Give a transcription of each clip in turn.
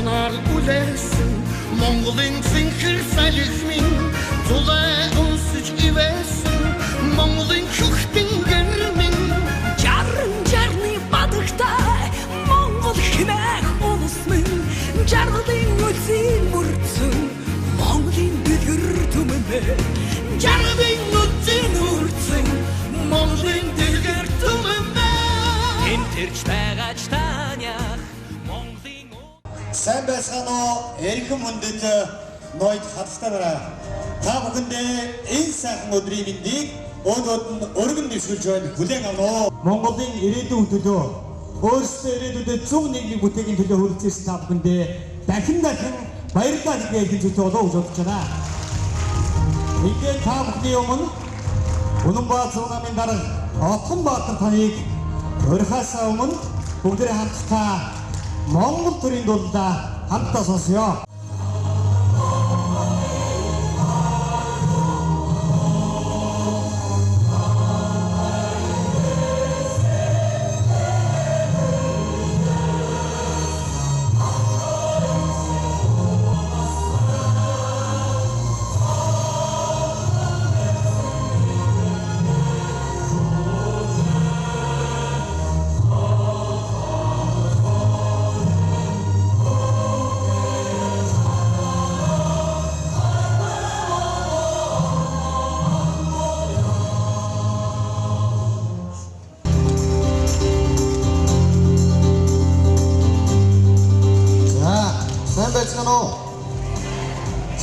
Sonar ulesin Mongol'un zinkir salihmin Tula unsüç ivesin Mongol'un kühtin germin Jarın jarni badıkta Mongol himek olusmun Jarlıdın ötsin vurtsun Mongol'un dügürtümüne Jarlıdın ötsin vurtsun Mongol'un dügürtümüne Enterç bağaçtan yak Сайн байцгаана уу? Эрхэм хүндэт ноёд хаттай байна. Та бүхэндээ энэ сайхан өдрийн мэндийг өнөөдөр нь өргөн дэвшүүлж байна. Хүлээн авна уу? Монголын ирээдүйн төлөө өөрсдөө ирээдүйдээ зөв нийгмийн бүтээгийн төлөө хөрөлцсөн та бүхэндээ дахин баярлалаа хэлмээр хэлж өгөө гэж бодож байна. Ингээд та бүхний өмнө Улаанбаатар цугламын дарга Отгон Баатар таныг өрхөөсөө өмнө бүгдээ хамтдаа Монгол төрийн дуулаа хамтдаа сонсъё.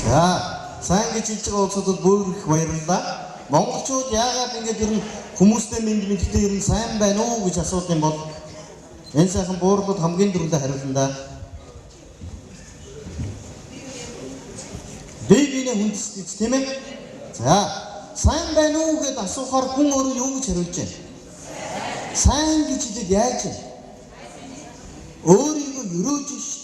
За, сайн гэж хэлж байгаа улсуудад бүр их баярлалаа. Монголчууд яагаад ингэж ер нь хүмүүстэй мэддэгтэй ер нь сайн байна уу гэж асуух юм бол энэ сайхан буурлууд хамгийн дөрөвдөө хариулна да. Биений хүндэтгэж тийм ээ. За, сайн байна уу гэд асуухаар хүн өөрөө юу гэж хариулж байна? Сайн гэж хэлээд яаж вэ? Өөрийгөө өрөөж ш.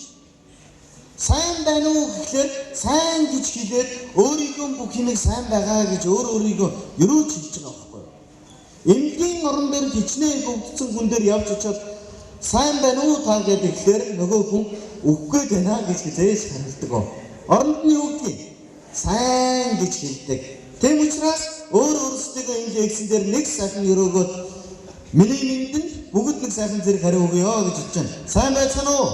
Сайн байна уу гэхлээр сайн гэж хэлээд өөрийнхөө бүх юмыг сайн байгаа гэж өөрийгөө өрөөж хэлж байгаа байхгүй юу? Эмнэлгийн орон дээр хичнээн гөвдсөн хүн дээр явж очиод сайн байна уу та гэдэг ихлээр нөгөө хүн үгүй байна гэж хэлээс хариулдаг. Оронд нь юу гэх юм? Сайн гэж хэлдэг. Тэм учраас өөрсдөө энэ лекцэн дээр нэг сайхан өрөөгөөд миний миндэн бүгд нэг сайхан зэрэг хариу өгье гэж хэлж байна. Сайн байцгаана уу?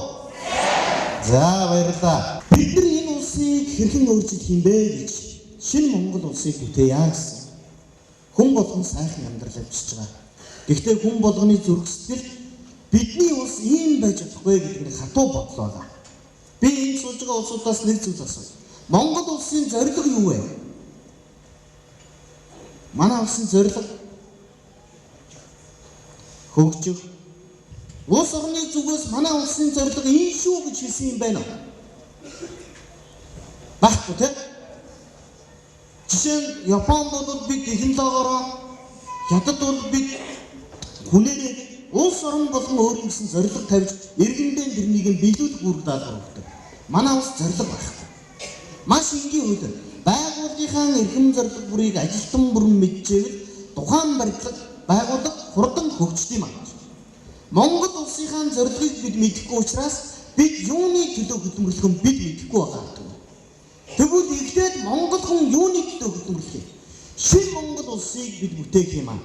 За баярлалаа. Бид нар энэ улсыг хэрхэн өөрчилөх юм бэ гэж шинэ Монгол улсыг бүтээе гэсэн. Хүн болгон сайхан амьдрал авчиж байгаа. Гэхдээ хүн болгоны зүрх сэтгэл бидний улс ийм байж болохгүй гэдгийг хатуу бодлоо байгаа. Би энэ суулж байгаа улсуудаас нэг зүйл асууя. Монгол улсын зорилго юу вэ? Манай улсын зорилго хөгжих. Улс орны зүгээс манай улсын зорилго энэ шүү гэж хэлсэн юм байна уу? Баггүй тийм. Жишээ нь Японд бол бид технологиороо, Хятад бол бид хүнээрээ улс орн болгон өөрийн гэсэн зорилго тавьж иргэндээ тэрнийг биелүүлэх үүрэг даалгавардаг. Манай улс зорилго байхгүй. Маш энгийн үед байгууллагын эрхэм зорилго бүрийг ажилтан бүрэн мэдчихвэл тухайн байгууллага хурдан хөгжиж юм аа. Монгол улсын зорилгыг бид мэдэхгүй учраас бид юуны төлөө хөдөлмөрлөх юм бид мэдэхгүй байгаа. Тэгвэл эхлээд Монгол хүн юуны төлөө хөдөлмөрлөх юм? Шинэ Монгол улсыг бид бүтээх юм аа.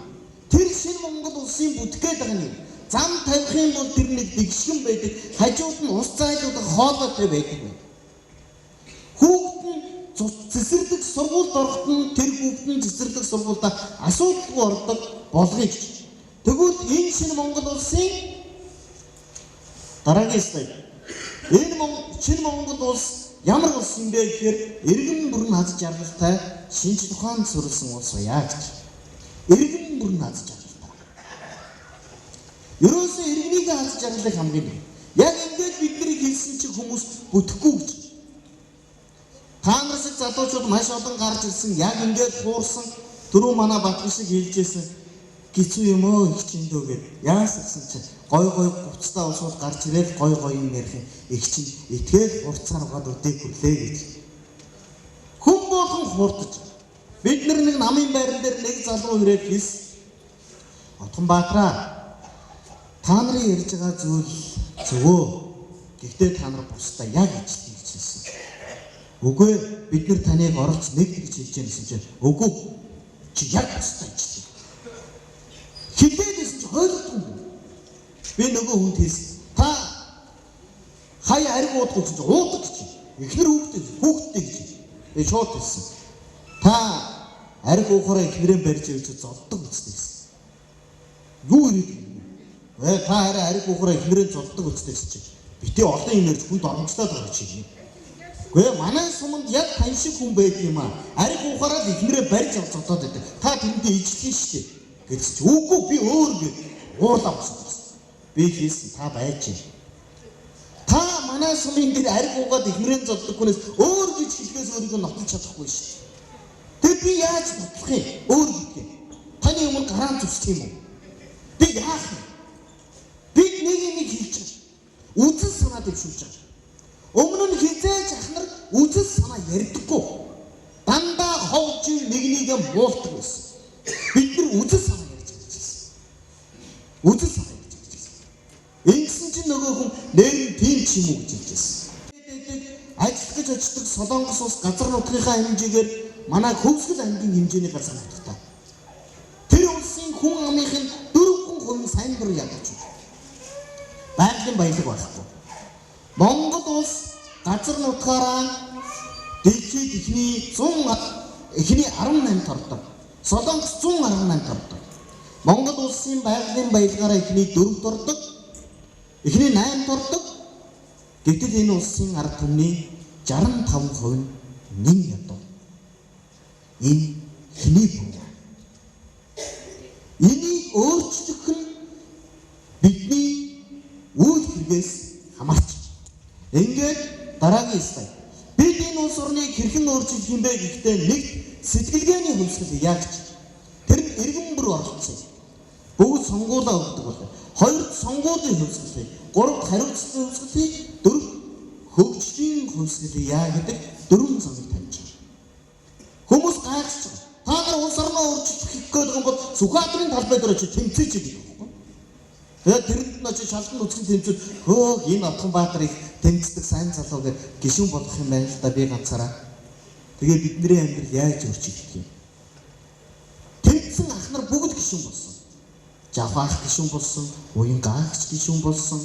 Тэр шинэ Монгол улсыг бүтгэхэд байгаа юм. Зам тавих юм бол тэр нэг бэгшгэн байдаг. Хажууд нь ус зайлуулах хоолойтой байдаг. Хүүхэд нь цэцэрлэг сургуульд ороход нь тэр хүүхэд нь цэцэрлэг сургуультай асуудалгүй ордог болгоё гэж. Тэгвэл энэ шинэ Монгол улсын дараагийн слайд. Энэ шинэ Монгол улс ямар улс юм бэ гэхээр иргэн бүрэн аз жаргалтай шинж тухаанд суурилсан улс байя гэж. Иргэн бүрэн аз жаргалтай. Ерөөсөө иргэнийг аз жаргалыг хамгийн яг ингээд бидний хэлсэн чинь хүмүүс бүтэхгүй гэж. Та нар шиг залуучууд маш олон гарч ирсэн яг ингээд хуурсан түрүү манай Батган шиг хэлжсэн гизүү юм оо их чиндөө гэд яасан чинь гой гуцтай усууд гарч ирээд гой юм ярих их чинь итгэл хурцаар угаад өдөө хүрлээ гэж. Хүн болгон хурдж. Бид нэг намын байран дээр нэг залуу ирээд хэлс. Отгон Баатраа та нарын ярьж байгаа зүйл зөвөө Гэхдээ та нар бусдаа яг ичдэг гэж хэлсэн. Үгүй бид нар таныг оролц нэг гэж хэлж яа гэсэн чинь үгүй чи яг бусдаа ичдэг. Хилээдээс чи ойлгохгүй юм. Би нөгөө хүнд хэлсэн. Та хаяа ариг уудах гэж уудаг гэж. Эхнэр хүүхдтэй гэж. Би шууд хэлсэн. Та ариг уухаараа эхнэрээ барьж явж зоддог үстэй гэсэн. Юу ирээд та хараа ариг уухаараа эхнэрээ зоддог үстэй чи. Бити олон юм ярьж хүнд оромжлоод байгаа чи. Гэхдээ манай суманд яг тань шиг хүн байдаг юм аа. Ариг уухаараа эхнэрээ барьж явж зодоод байдаг. Та тэндээ ижлэх шүү дээ. Гэж чи үгүй би өөр гэж уурлаа болсон. Би хэлсэн та байж. Та манай сумын дээр ариг уугаад эхнэрээ зоддог хүнээс өөр гэж хэлхээс өөрийгөө нотолж чадахгүй шүү. Тэг би яаж бодлох юм? Өөр гэдэг. Таны өмнө гараан зүсэх юм уу? Би яах вэ? Бид нэг хэлж байгаа. Үзэл санаа дэвшүүлж байгаа. Өмнө нь хизээж ахнар үзэл санаа ярьдаггүй. Дандаа ховж нэгнийг муулдаг байсан. Бид нар үзэл санаа ярьж байгаа. Үзэл санаа ярьж байгаа. Ингэсэн чинь нөгөө хүн нэр нь тийм ч юм уу гэж хэлжсэн. Ажиллах гэж очдог Солонгос улс газар нутгийнхаа хэмжээгээр манай хөвсгөл аймгийн хэмжээний газар нутгтай. Тэр улсын хүн амынхын 4% сайн дур ядаж байна. Байгалийн баялаг байхгүй. Монгол улс газар нутгаараа дэлхийд эхний 18 тордог. Солонгос 118 тордог. Монгол улсын байгалийн баялагаараа эхний 4 тордог. Эхний 8 тордог. Гэтэл энэ улсын ард түмний 65% нь нэн ядуу. Энэ хэний бүм. Энийг өөрчлөх нь бидний үйл хэрэгээс хамаарч. Ингээд дараагийн слайд. Бид энэ улс орныг хэрхэн өөрчилөх юм бэ гэхдээ нэг сэтгэлгээний хөвсгөл яаж тэр нь эргэн бүр оролцсон. Бүгд сонгуулаа өгдөг бол. Хоёрд сонгуулийн хөвсгөл, гуравд хариуцлагын хөвсгөл, дөрөвд хөгжлийн хөвсгөл яа гэдэг дөрвөн замыг тавьж байгаа. Хүмүүс гайхаж байгаа. Та нар улс орноо өөрчлөх гээд юм бол Сүхбаатарын талбай дээр очиж тэмцээж байгаа юм. Тэгээд тэрэнд нь очиж шалган үзсэн тэмцүүд хөөх энэ Отгонбаатарыг тэмцдэг сайн залуу гэж гишүүн болох юм байна л да би ганцаараа. Тэгээд бидний амьдрал яаж өөрчлөгдөх юм? Тэмцсэн ах нар бүгд гишүүн болсон. Жавхаах гишүүн болсон, уянгаагч гишүүн болсон,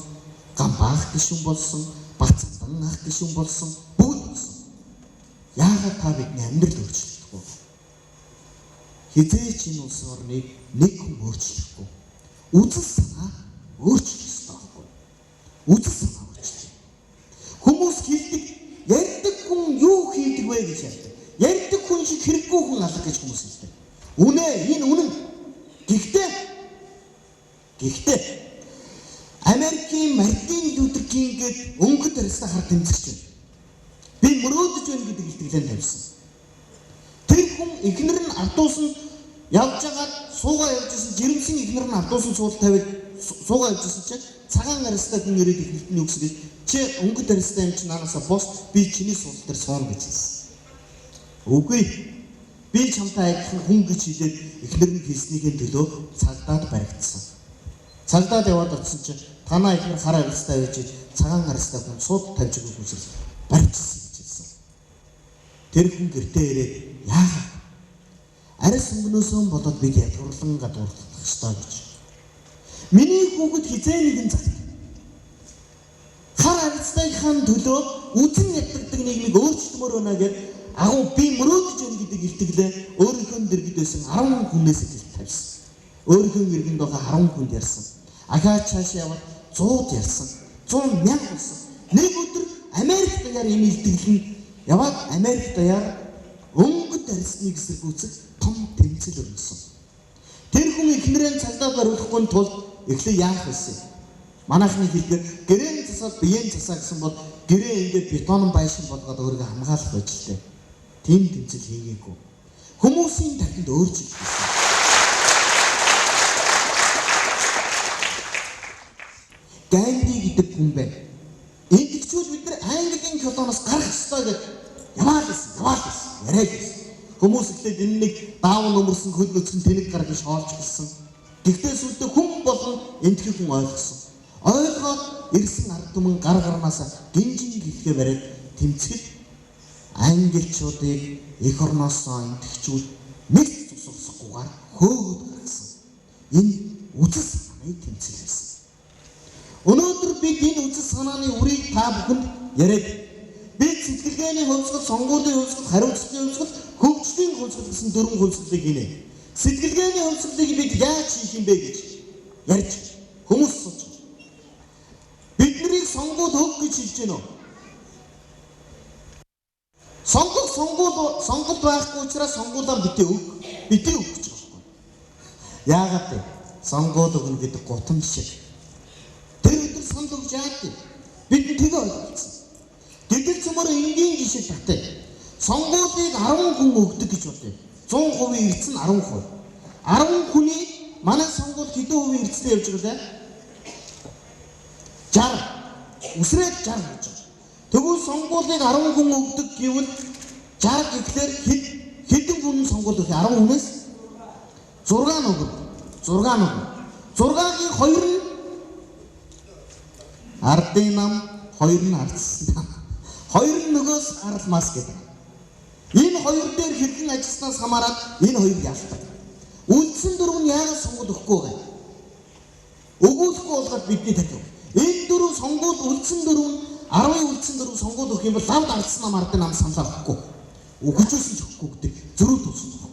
гамбаах гишүүн болсон, бацдан ах гишүүн болсон, бүгд болсон. Яагаад та бидний амьдрал өөрчлөгдөх вэ? Хизээч энэ улс орныг нэг хүн өөрчлөхгүй. Үзэл санаа өөрчлөх ёстой байхгүй. Үзэл санаа өөрчлөх. Хүмүүс хэлдэг, ярьдаг хүн юу хийдэг вэ гэж ярьдаг. Ярьдаг хүн шиг хэрэггүй хүн алга гэж хүмүүс хэлдэг. Үнэ, энэ үнэн. Гэхдээ Америкийн Мартин Лютер Кингээд өнгөт арьсаа хар тэмцэж байна. Би мөрөөдөж байна гэдэг илтгэлээр тавьсан. Тэр хүн эхнэр нь ардуусан явж байгаад суугаа явж исэн жирэмсэн эхнэр нь ардуусан суудал тавиад суугаа явж исэн чинь цагаан арьстай хүн ирээд эхнэртний үгсгэж чи өнгөт арьстай юм чи наанасаа бос би чиний суудал дээр сууна гэж хэлсэн. Үгүй би чамтай адилхан хүн гэж хэлээд эхнэр нь хэлснийхээ төлөө цагдаад баригдсан. Цагдаад яваад очсон чинь танаа ихнэр хар арьстай байж цагаан арьстай хүн сууд тавьж өгөх үзэл барьчихсан гэж хэлсэн. Тэр хүн гэртээ ирээд яах? Арьс өнгнөөсөө болоод бид ядуурлан гадуурлах ёстой гэж. Миний хүүхэд хизээ нэгэн цагт хар арьстайхан төлөө үзэн яддаг нийгмийг өөрчлөмөр байна гэд агуу би мөрөөдөж байна гэдэг илтгэлээ өөрийнхөө дэргэд байсан 10 хүнээс илт тавьсан. Өөрийнхөө иргэнд байгаа 10 хүнд ярьсан. Ахаа цааш яваад 100 ярьсан. 100 мянга болсон. Нэг өдөр Америк даяар юм илтгэл нь яваад Америк даяар өнгөт арьсныг эсэргүүцэх том тэмцэл өрнөсөн. Тэр хүн эхнэрээ цагдаад бариулахгүй тулд эхлээ яах вэ? Манайхны хэлээр гэрээ засаад биеийн засаа гэсэн бол гэрээ ингээд бетон байшин болгоод өөрийгөө хамгаалах байж лээ. Тийм тэмцэл хийгээгүй. Хүмүүсийн тархинд өөрчлөлт хийсэн. Ганди гэдэг хүн байна. Индигчүүд бид нар Английн колоноос гарах ёстой гэж яваад байсан. Яриад байсан. Хүмүүс ихлээр энэ нэг даавн өмөрсөн хөл нөцгөн тэнэг гаргаж хоолж гэлсэн. Гэхдээ сүлдө хүн болгон энтхий хүн ойлгосон. Ойлгоод ирсэн ард түмэн гар гарнаас гинжин гэлхээ бариад тэмцэхэд англичуудыг эх орноосоо энтгчүүд нэг цусгахгүйгээр хөөгд гаргасан. Энэ үзэл санааны тэмцэл байсан. Өнөөдөр бид энэ үзэл санааны үрийг та бүхэнд яриад бид сэтгэлгээний хувьсгал, сонгуулийн хувьсгал, хариуцлагын хувьсгал, хөгжлийн хувьсгал гэсэн дөрвөн хувьсгалыг хийнэ. Сэтгэлгээний хувьсгалыг бид яаж хийх юм бэ гэж ярьж хүмүүс сууж байна. Биднийг сонгуул өг гэж хэлж байна уу? Сонгуул байхгүй учраас сонгуулаа битээ өг гэж байна. Яагаад вэ? Сонгуул өгнө гэдэг гутамж шиг. Тэр өдөр санд өгж яагаад вэ? Бид тэгээ ойлгосон. Гэтэл цөмөр энгийн жишээ татъя. Сонгуулийг 10 хүн өгдөг гэж бодъё. 100% эрдсэн 10%. 10 хүний манай сонгуул хэдэн хувийн эрдсэд явж байгаа вэ? 60. Үсрээд 60 гэж байна. Тэгвэл сонгуулийг 10 хүн өгдөг гэвэл 60 гэхлээр хэдэн хүн сонгуул өгөх? 10 хүнээс 6 нүгэн. 6-гийн 2 нь ардын нам, 2 нь ардсан нам. 2 нь нөгөөс арлмаас гэдэг. Энэ хоёр дээр хэрхэн ажилласнаас хамаарат энэ хоёр ялдаг. Үлдсэн дөрөв нь яагаад сонгуул өгөхгүй вэ? Өгүүлэхгүй болгоод бидний тавьв. Энэ дөрөв сонгуул үлдсэн дөрөв нь 10 үлдсэн дөрөв сонгуул өгөх юм бол лавд ардсан нам ардын нам саналаа өгөхгүй. Өгөхжүүлсэн ч өгөхгүй гэдэг зөрүү төвсөн байхгүй.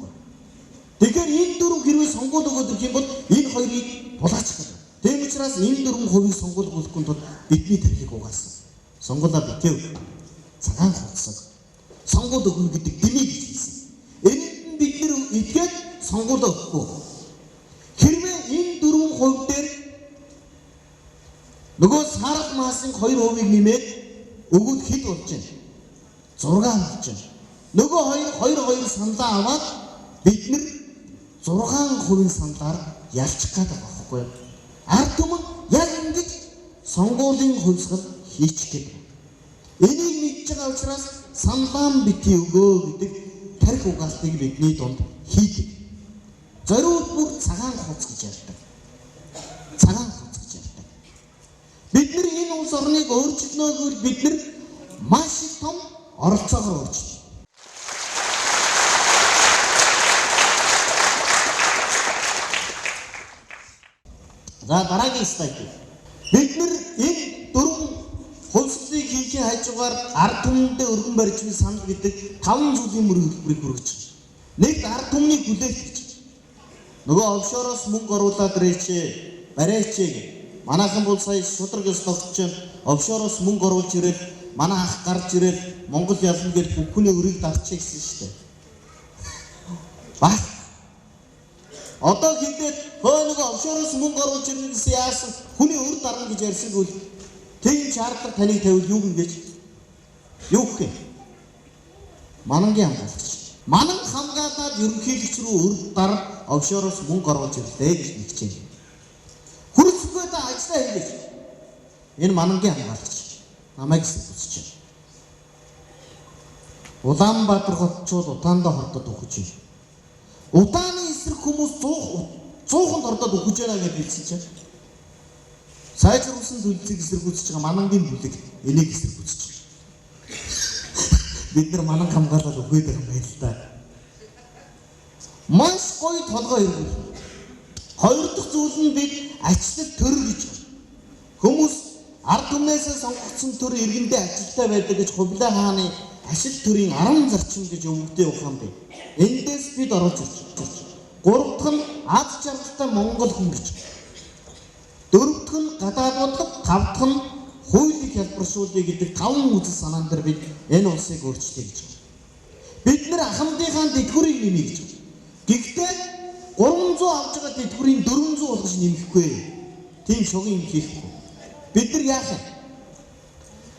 Тэгэхээр энэ дөрөв хэрвээ сонгуул өгөөд ирэх юм бол энэ хоёрыг булаачих гэдэг. Тийм учраас энэ дөрвөн хувийг сонгуул өгөхгүй тул бидний тархийг угаасан. Сонгуулаа битээв. Цагаан хуцаг. Сонгуул өгнө гэдэг дэмий гэж хэлсэн. Энэнд нь бид нэр идгээд сонгуул өгөхгүй. Хэрвээ энэ дөрвөн хувь дээр нөгөө сарах маасын 2% нэмээд өгөөд хэд болж байна? 6 болж байна. Нөгөө 2 саналаа аваад бид нэр 6% саналаар ялчих гээд байгаа байхгүй юу? Ард түмэн яг ингэж сонгуулийн хувьсгал хийчих гээд. Энийг мэдж байгаа учраас саналаан бити өгөө гэдэг тарих угаалтыг бидний дунд хийдэг. Зориуд бүр цагаан хуц гэж ярьдаг. Цагаан хуц гэж ярьдаг. Бид нар энэ улс орныг өөрчилнөөр бид нар маш их том оролцоогоор өөрчилнө. За дараагийн слайд. Бид нар энэ дөрвөн хувьсгалыг хийхин хажуугаар ард түмэндээ өргөн барьж буй санал гэдэг 5 зүйлийн мөрөлбөрийг хүргэж байна. Нэгд ард түмний хүлээлт гэж. Нөгөө офшороос мөнгө оруулаад ирээч, барайч гэх. Манайхан бол сая шудраг ёс тогтчихсон. Офшороос мөнгө оруулж ирээд манай ах гарч ирээд Монгол ялна гэж бүхний өрийг дарчих гэсэн шүү дээ. Баг. Одоо хингээд нөгөө офшороос мөнгө оруулж ирнэ гэсэн яасан хүний өр дарна гэж ярьсан гүйл тийм шаардлага таныг тавил юу гэж юу гэх юм? Манангийн хамгаалагч. Манан хамгаалаад ерөнхийлөгч рүү өр дар офшороос мөнгө оруулж ирлээ гэж нэгж байна. Хүрэлцэхгүй та ажиллаа хийлээ. Энэ манангийн хамгаалагч. Намайг хүсэж байна. Улаанбаатар хотчууд утаандаа хордод өгч байна. Утааны эсрэг хүмүүс 100-нд ордод өгч байна гэж хэлсэн чинь. Сайжруулсан төлөвлөлтийг эсэргүүцэж байгаа манангийн бүлэг энийг эсэргүүцэж байна. Бид нар манан хамгаалал өгөөд байгаа юм байна л да. Маш гоё толгой иргэн. Хоёр дахь зүйл нь бид ачлал төр гэж байна. Хүмүүс ард түмнээс сонгогдсон төр иргэндээ ажилтаа байдаг гэж Хувлаа хааны ашил төрийн 10 зарчим гэж өвгдөө ухаан бай. Эндээс бид оруулж ирж байна. Гурав дахь нь аз жаргалтай Монгол хүн гэж. Дөрөв дахь нь гадаад бодлого, гав дахь нь хуулийг хэлбэршүүлээ гэдэг 5 үзэл санаан дээр бид энэ улсыг өөрчлөе гэж байна. Бид нэр ахмадынхаа дэтгэврийг нэмье гэж байна. Гэхдээ 300 авч байгаа дэтгэврийг 400 болгож нэмэхгүй. Тийм шогийн юм хийхгүй. Бид нар яах вэ?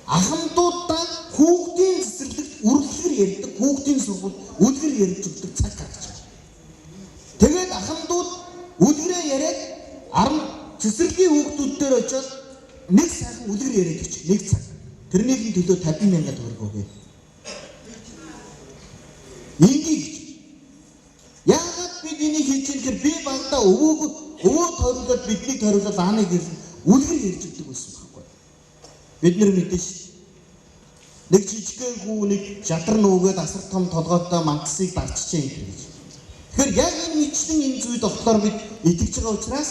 Ахмадуудаа хүүхдийн цэцэрлэгт үргэлжлэр ярьдаг, хүүхдийн сургууль үлгэр ярьж өгдөг цаг гарч байна. Тэгээд ахмадууд үлгэрээ яриад 10 цэцэрлэгийн хүүхдүүд дээр очиод нэг сайхан үлгэр яриад өгч нэг цаг. Тэрнийхэн төлөө 50,000 төгрөг өгье. Ингээд яагаад бид энийг хийж ирэхээр би багтаа өвөө тойруулаад биднийг тойруулаад ааныг үлгэр ярьж өгдөг байсан байхгүй. Бид нар мэдэн шүү. Нэг жижигхэн хүү нэг шатар нүүгээд асар том толгойтой мангасыг дарчжээ юм гэж. Тэгэхээр яг энэ мэдсэн энэ зүйл болохоор бид итгэж байгаа учраас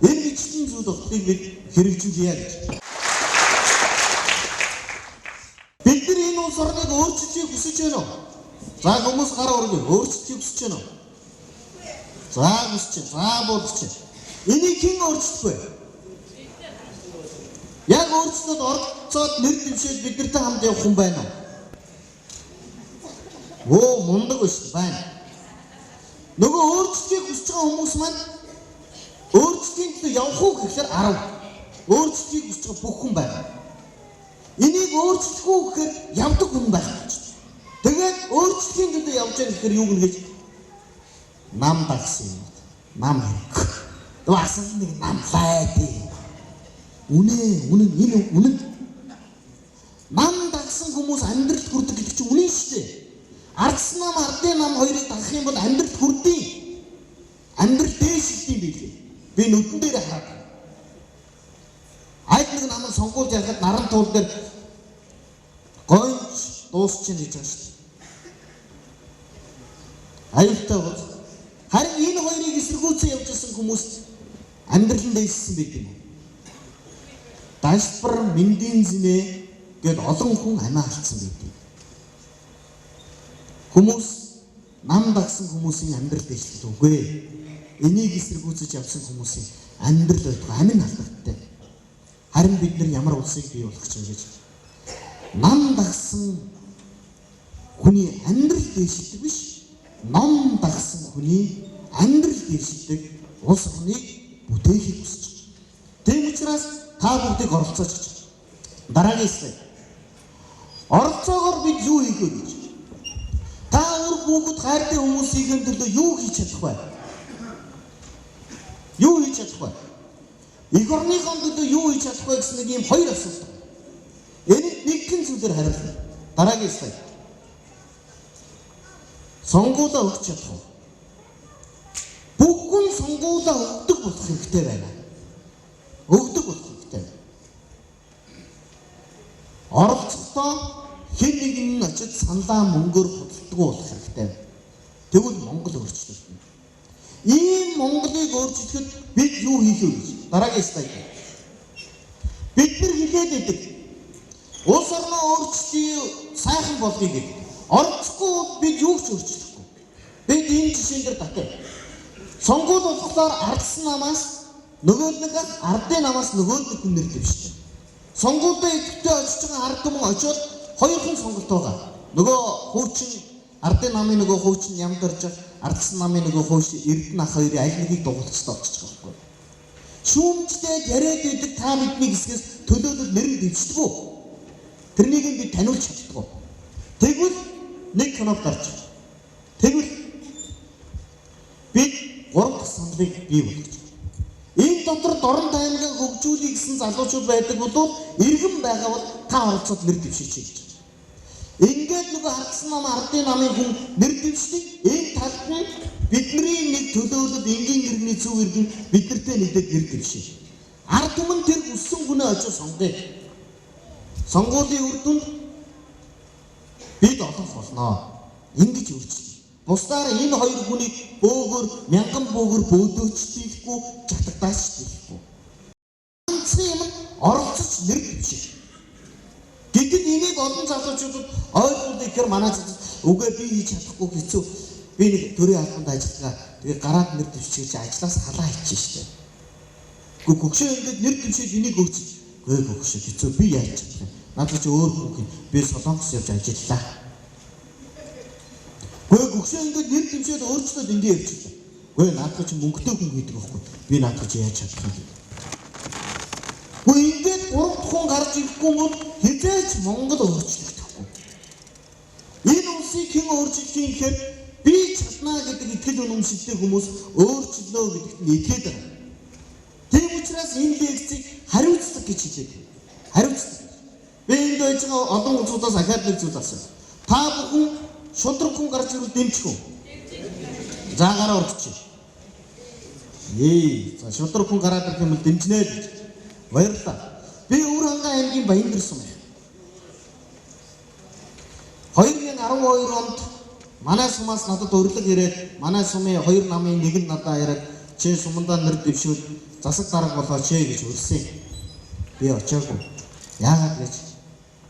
энэ мэдсэн зүйл болохыг бид хэрэгжүүлье гэж. Бид нар энэ улс орныг өөрчлөхийг хүсэж байна уу? За хүмүүс гараа өргөе. Өөрчлөхийг хүсэж байна уу? За хүсэж байна. За бодож байна. Энийг хэн өөрчлөх вэ? Яг өөрчлөлт орцоод нэр дэвшээд бидэртэй хамт явах хүн байна уу? Оо мундаг биш байна. Нөгөө өөрчлөлтийг хүсэж байгаа хүмүүс маань өөрчлөлтийн төлөө явах уу гэхээр 10. Өөрчлөлтийг хүсэж байгаа бүх хүн байна. Энийг өөрчлөх үү гэхээр явдаг хүн байна. Тэгээд өөрчлөлийн төлөө явж байгаа гэхээр юу гэнэ гэж нам дагсан юм. Нам хэрэг. Дуасан нэг нам лайд. Үнэн. Нам дагсан хүмүүс амьдралд хүрдэг гэдэг чинь үнэн шүү дээ. Ардсан нам, ардын нам хоёрыг дагах юм бол амьдралд хүрдэг. Амьдрал дээшилдэг билээ. Би нүдэн дээр хараад. Айд нэг намайг сонгуульж ярахад наран туул дээр гойч дуусчин гэж байна шүү дээ. Аюултай бол харин энэ хоёрыг эсэргүүцэн явж байсан хүмүүс амьдралын дээшсэн байт юм. Дашбар мэндийн зинэ гэд олон хүн амиа алдсан байдаг. Хүмүүс нам дагсан хүмүүсийн амьдрал дэвшлэл үгүй. Энийг эсэргүүцэж явсан хүмүүсийн амьдрал байтугай амин алдагтай. Харин бид нар ямар улсыг бий болгох ч гэж нам дагсан хүний амьдрал дэвшилдэг биш, ном дагсан хүний амьдрал дэвшилдэг улс орныг бүтээхийг хүсэж байна. Тийм учраас та бүгдийг оролцооч гэж. Дараагийн слайд. Оролцоогоор бид юу хийх вэ гэж? Та өөр бүгд хайртай хүмүүсийн төлөө юу хийж чадах вэ? Юу хийж чадах вэ? Эх орныхон төлөө юу хийж чадах вэ гэсэн нэг юм хоёр асуулт. Энд нэгэн зүйлээр хариулна. Дараагийн слайд. Сонгуулаа өгч чадах уу? Бүх хүн сонгуулаа өгдөг болох хэрэгтэй байна. Өгдөг болох хэрэгтэй. Оролцохдоо хэн нэгэн нь очиж саналаа мөнгөөр худалддаг болох хэрэгтэй. Тэгвэл Монгол өөрчлөлтөн. Ийм Монголыг өөрчлөхөд бид юу хийх вэ гэж? Дараагийн слайд. Бид нар хэлээд идэг. Улс орноо өөрчлөе, сайхан болгоё гэдэг. Оролцохгүй бид юу ч өөрчлөхгүй. Бид энэ жишээн дээр татъя. Сонгуул болохоор ардсан намаас нөгөө нэг ардын намаас нөгөө нэг хүн нэр дэвшдэг. Сонгуультай идэвхтэй очиж байгаа ард түмэн очиод хоёр хүн сонголт байгаа. Нөгөө хуучин ардын намын нөгөө хуучин ямд орж ардсан намын нөгөө хуучин эрдэнэ ах хоёрын аль нэгийг дугуйлцтай болчих жоохоо. Шүүмжтэй яриад идэг та бидний хэсгээс төлөөлөл нэр дэвшдэг үү? Тэрнийг бид таниулж чаддаг уу? Тэгвэл нэг канал гарч. Тэгвэл бид гурав дахь саналыг бий болгож. Энэ дотор дорн таймгаа хөгжүүлэх гэсэн залуучууд байдаг бол иргэн байгаа бол та оролцоод нэр дэвшиж гэж. Ингээд нөгөө ардсан нам ардын намын хүн нэр дэвшдэг. Энэ талд нь бидний нэг төлөөлөлд энгийн иргэний зөв иргэн биднэртэй нэгдээд нэр дэвшиж. Ард түмэн тэр өссөн хүнээ очиж сонгоё. Сонгуулийн үр дүнд бид олох болно. Ингэж өөрчлөе. Бусдаар энэ хоёр хүнийг бөөгөр мянган бөөгөр бөөдөөч хийхгүй, чатагдаач хийхгүй. Ганцхан юм оролцож нэр дэвших. Гэтэл энийг олон залуучуудад ойлгуулах гэхээр манай залууд үгүй би хийж чадахгүй хэцүү. Би нэг төрийн албанд ажиллагаа тэгээ гараад нэр дэвшиж ажлаас халаа хийчих штэ. Гэхдээ гөгшөө ингээд нэр дэвшиж энийг өгч. Гүй гөгшөө хэцүү би яаж чадах юм. Надад ч өөр хүн би Солонгос явж ажиллаа. Гүй гөгшөө ингээд нэр дэвшээд өөрчлөлт ингэ явчихлаа. Гүй надад ч мөнгөтэй хүн гэдэг байхгүй. Би надад ч яаж чадах юм. Гүй ингээд гурав хүн гарч ирэхгүй бол хизээч Монгол өөрчлөгдөхгүй. Энэ улсыг хэн өөрчилж гэхээр би чаднаа гэдэг итгэл үнэмшилтэй хүмүүс өөрчлөлөө гэдэгт нь итгээд байгаа. Тийм учраас энэ лекцийг хариуцлага гэж хэлээд байна. Хариуцлага. Би энд байж байгаа олон улсуудаас ахаад нэг зүйл асуув. Та бүхэн шудраг хүн гарч ирвэл дэмжих үү? За гараа урдчих. За шудраг хүн гараад ирэх юм бол дэмжнэ гэж. Баярлалаа. Би өөр хангаа аймгийн Баяндар сум. 2012 онд манай сумаас надад урилга ирээд манай сумын 2 намын нэг нь надад ирээд чи сумандаа нэр дэвшүүл засаг дарга болооч гэж урьсан. Би очоогүй. Яагаад гэж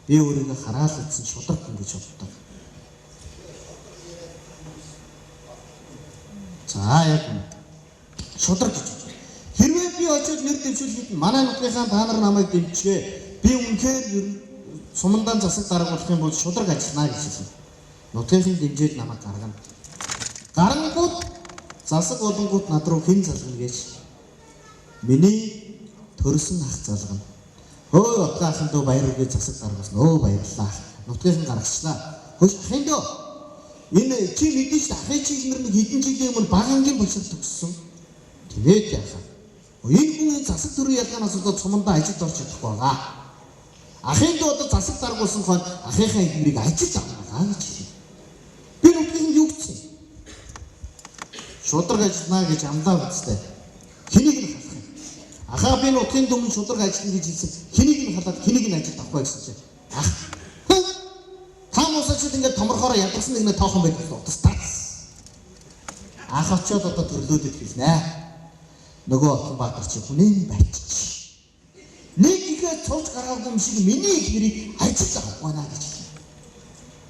би өөрийгөө хараал үзсэн шудраг хүн гэж боддог. За яг шудраг гэж. Хэрвээ би очоод нэр дэвшүүлэхэд манай нутгийнхаа та нар намайг дэмжгээ. Би үнэхээр сумандаа засаг дарга болох юм бол шудраг ажиллана гэж хэлсэн. Нутгийн дэмжээд намайг гаргана. Гарангууд засаг болонгууд над руу хэн залгана гэж миний төрсөн ах залгана. Өө отгаахан дөө баяр үгээ засаг даргасан. Өө баярлаа. Нутгийн гаргачлаа. Хөөш ахын дөө. Энэ чи мэдэн ш ахын чиглэр нэг хэдэн жилийн өмнө багангийн боловсрол төгссөн. Тэгээд яахаа. Энэ хүн засаг төрийн ялгаанаас болоод сумандаа ажилд орж чадахгүй байгаа. Ахын дөө одоо засаг даргуулсан хон ахынхаа эднэрийг ажилд авнаа гэж хэлсэн. Би нутгийн юу гэсэн? Шудраг ажиллана гэж амлаа үстэй. Хэнийг нь халах юм? Ахаа би нутгийн дүмэн шудраг ажиллана гэж хэлсэн. Хэнийг нь халаад хэнийг нь ажилд авахгүй гэсэн чинь. Ах. Та мосочд ингээд томорхороо ядарсан нэг тоохон байдаг утас тас. Ах очоод одоо төрлөөдөд хэлнэ. Нөгөө Отонбаатар чи хүнээ байтчих. Нэг ихэд цууч гараагүй юм шиг миний их нэрийг ажилд авахгүй наа гэж.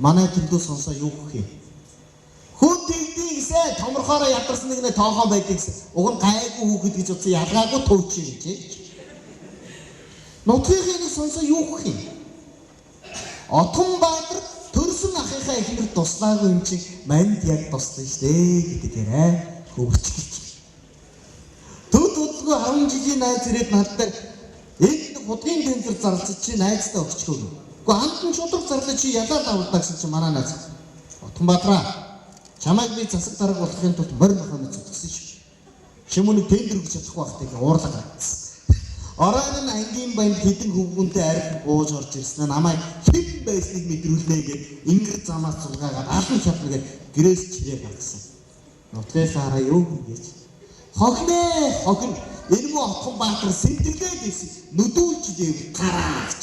Манай төрлөө сонсоо юу гэх юм? Хүн тэгдийгсээ томорхороо ядарсан нэг тоохон байдаг гэсэн. Уг нь гайгүй хүүхэд гэж утсан ялгаагүй төвч юм чи. Нутгийн нэг сонсоо юу гэх юм? Отонбаатар төрсөн ахыхаа ихнэр туслаагүй юм чи манд яг туслаа штэ гэдэгээрээ хөвөрч. Төдөлгөө 10 жилийн найз ирээд надад энэ худгийн тэнцэр зарлаж чи найзтай өгчхөө. Гэхдээ хамтан шудраг зарлаа чи ялаад авлаа гэсэн чи манай найз. Отонбаатараа чамайг би засаг дарга болохын тулд морин хоног зүтгсэн шүү. Шимүнийг тендер гэж чадахгүй байхдаа уурлаг гаргасан. Оройн нь ангийн банд хэдэн хөвгүнтэй арх ууж орж ирсэн намайг хэн байсныг мэдрүүлнэ гэд ингэр замаас зулгаагаад алан шатна гэд гэрээс чирээ гаргасан. Нутгийнхаараа юу гэж хогн энэ мө Отонбаатар сэнтгэлээд байсан нүдүүлж дэв гараа гэж.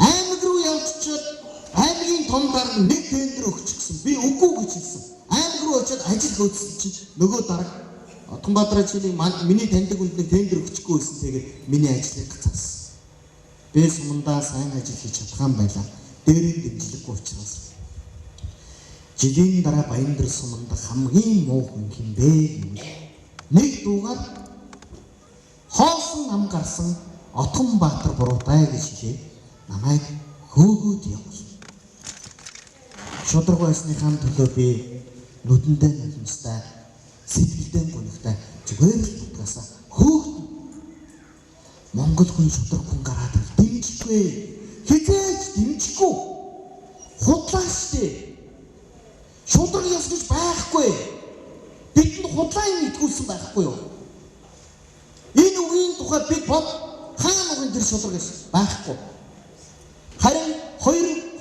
Аймаг руу явчихад аймгийн том дарга нэг тендер өгч гисэн. Би үгүй гэж хэлсэн. Аймаг руу очиод ажил хөөцсөн чинь нөгөө дарга Отонбаатар чиний миний таньдаг хүнд тендер өгчихгүй байсан. Тэгээд миний ажлыг гацаасан. Би сумандаа сайн ажил хийж чадах юм байлаа. Дээрээ дэмжлэггүй учраас. Жилийн дараа Баяндар суманд хамгийн муу хүн хинбэ гэвэл нэг дуугаар хоосон ам гарсан Отонбаатар буруутай гэж хэлээ. Намайг хөөгөөд явуул. Шудраг байсныхаа төлөө би нүдэндээ нулимстай сэтгэлдээ гонхтой зүгээр л утгаасаа хөөгд. Монгол хүн шудраг хүн гараад дэмжихгүй. Хизээч дэмжихгүй. Худлаа штэ. Шудраг ёс гэж байхгүй. Бидэнд худлаа юм итгүүлсэн байхгүй юу? Энэ үгийн тухай бид бод хаана үгийн тэр шудраг ёс байхгүй. Харин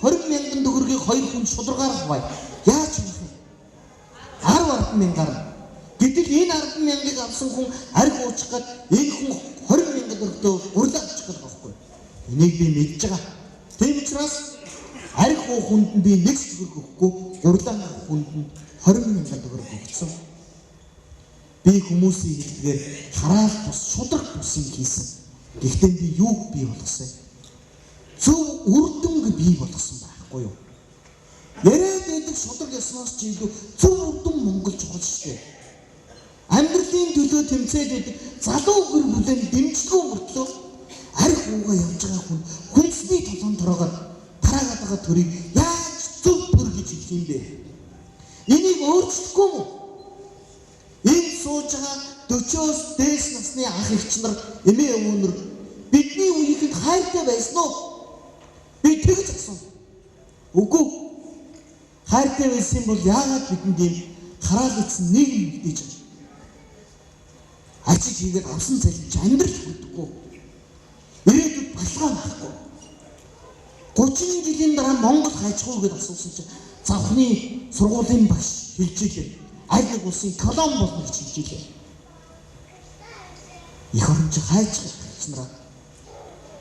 20 мянган төгрөгийг 2 хүн шударгаар хаваа. Яаж юм бэ? 10 мянгаар. Гэтэл энэ 10 мянгаыг авсан хүн арх уучих гээд энэ хүн 20 мянган төгрөгтөө урлаад очих гээд байхгүй. Энийг би мэдж байгаа. Тийм учраас арх уу хүнд нь би 1 төгрөг өгөхгүй, урлаа хүнд нь 20 мянган төгрөг өгсөн. Би хүмүүсийн хэлдгээр хараал бус шудраг бус юм хийсэн. Гэхдээ би юу бий болгосон? Зөв үрдэнг бий болгосон байхгүй юу? Яриад байдаг шудраг ясноос ч илүү зөв үрдэн Монгол чухал шүү дээ. Амьдралын төлөө тэмцээд байдаг залуу гэр бүлийн дэмжлэгөө мөртлөө арх уугаа явж байгаа хүн хүнсний толгойн торогоод тараагаад байгаа төрийг яаж зөв төр гэж хэлэх юм бэ? Энийг өөрчлөхгүй мө? Энэ сууж байгаа 40-оос дээш насны ах эгч нар, эмээ өвгөнөр бидний үеийнхэнд хайртай байсан уу? Би тэгж асуув. Үгүй. Хайртай байсан бол яагаад бидэнд ийм хараал ицсэн нийгэм мэдээж байна? Ажил хийгээд авсан цалинч амьдрал хөдөггүй. Ирээдүйд балгаа байхгүй. 30 жилийн дараа Монгол хайчгүй гэдээ асуусан чинь завхны сургуулийн багш хэлж ийлээ. Аль нэг улсын колон болно гэж хэлж ийлээ. Их оронч хайч гэж. эгчнараа.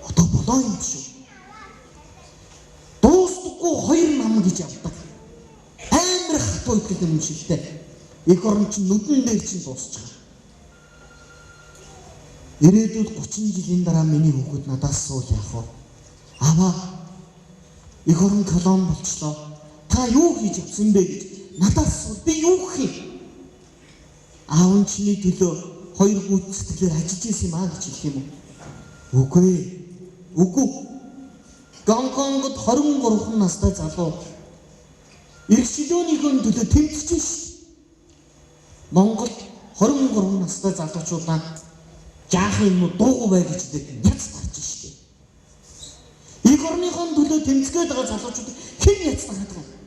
Одоо болоо юм шүү. Дуустдаггүй хоёр нам гэж явдаг. Амар хатуу идэх юм шигтэй. Эх орон чинь нүдэн дээр чинь дуусч байгаа. Ирээдүйд 30 жилийн дараа миний хүүхэд надаас суул яах вэ? Аваа. Эх орон колон болчлоо. Та юу хийж авсан бэ гэж надаас суул. Би юу хийх юм? Аав нь чиний төлөө хоёр гүйт сэтгэлээр ажиллаж ирсэн юм аа гэж хэлэх юм уу? Үгүй. Үгүй. Гонконгод 23 настай залуу эрхчлөөнийхөө төлөө тэмцэж шээ. Монголд 23 настай залуучуудаа жаахан юм дуугүй бай гэж яц тарж шээ. Эх орныхоо төлөө тэмцгээд байгаа залуучууд хэн яц тараад байгаа?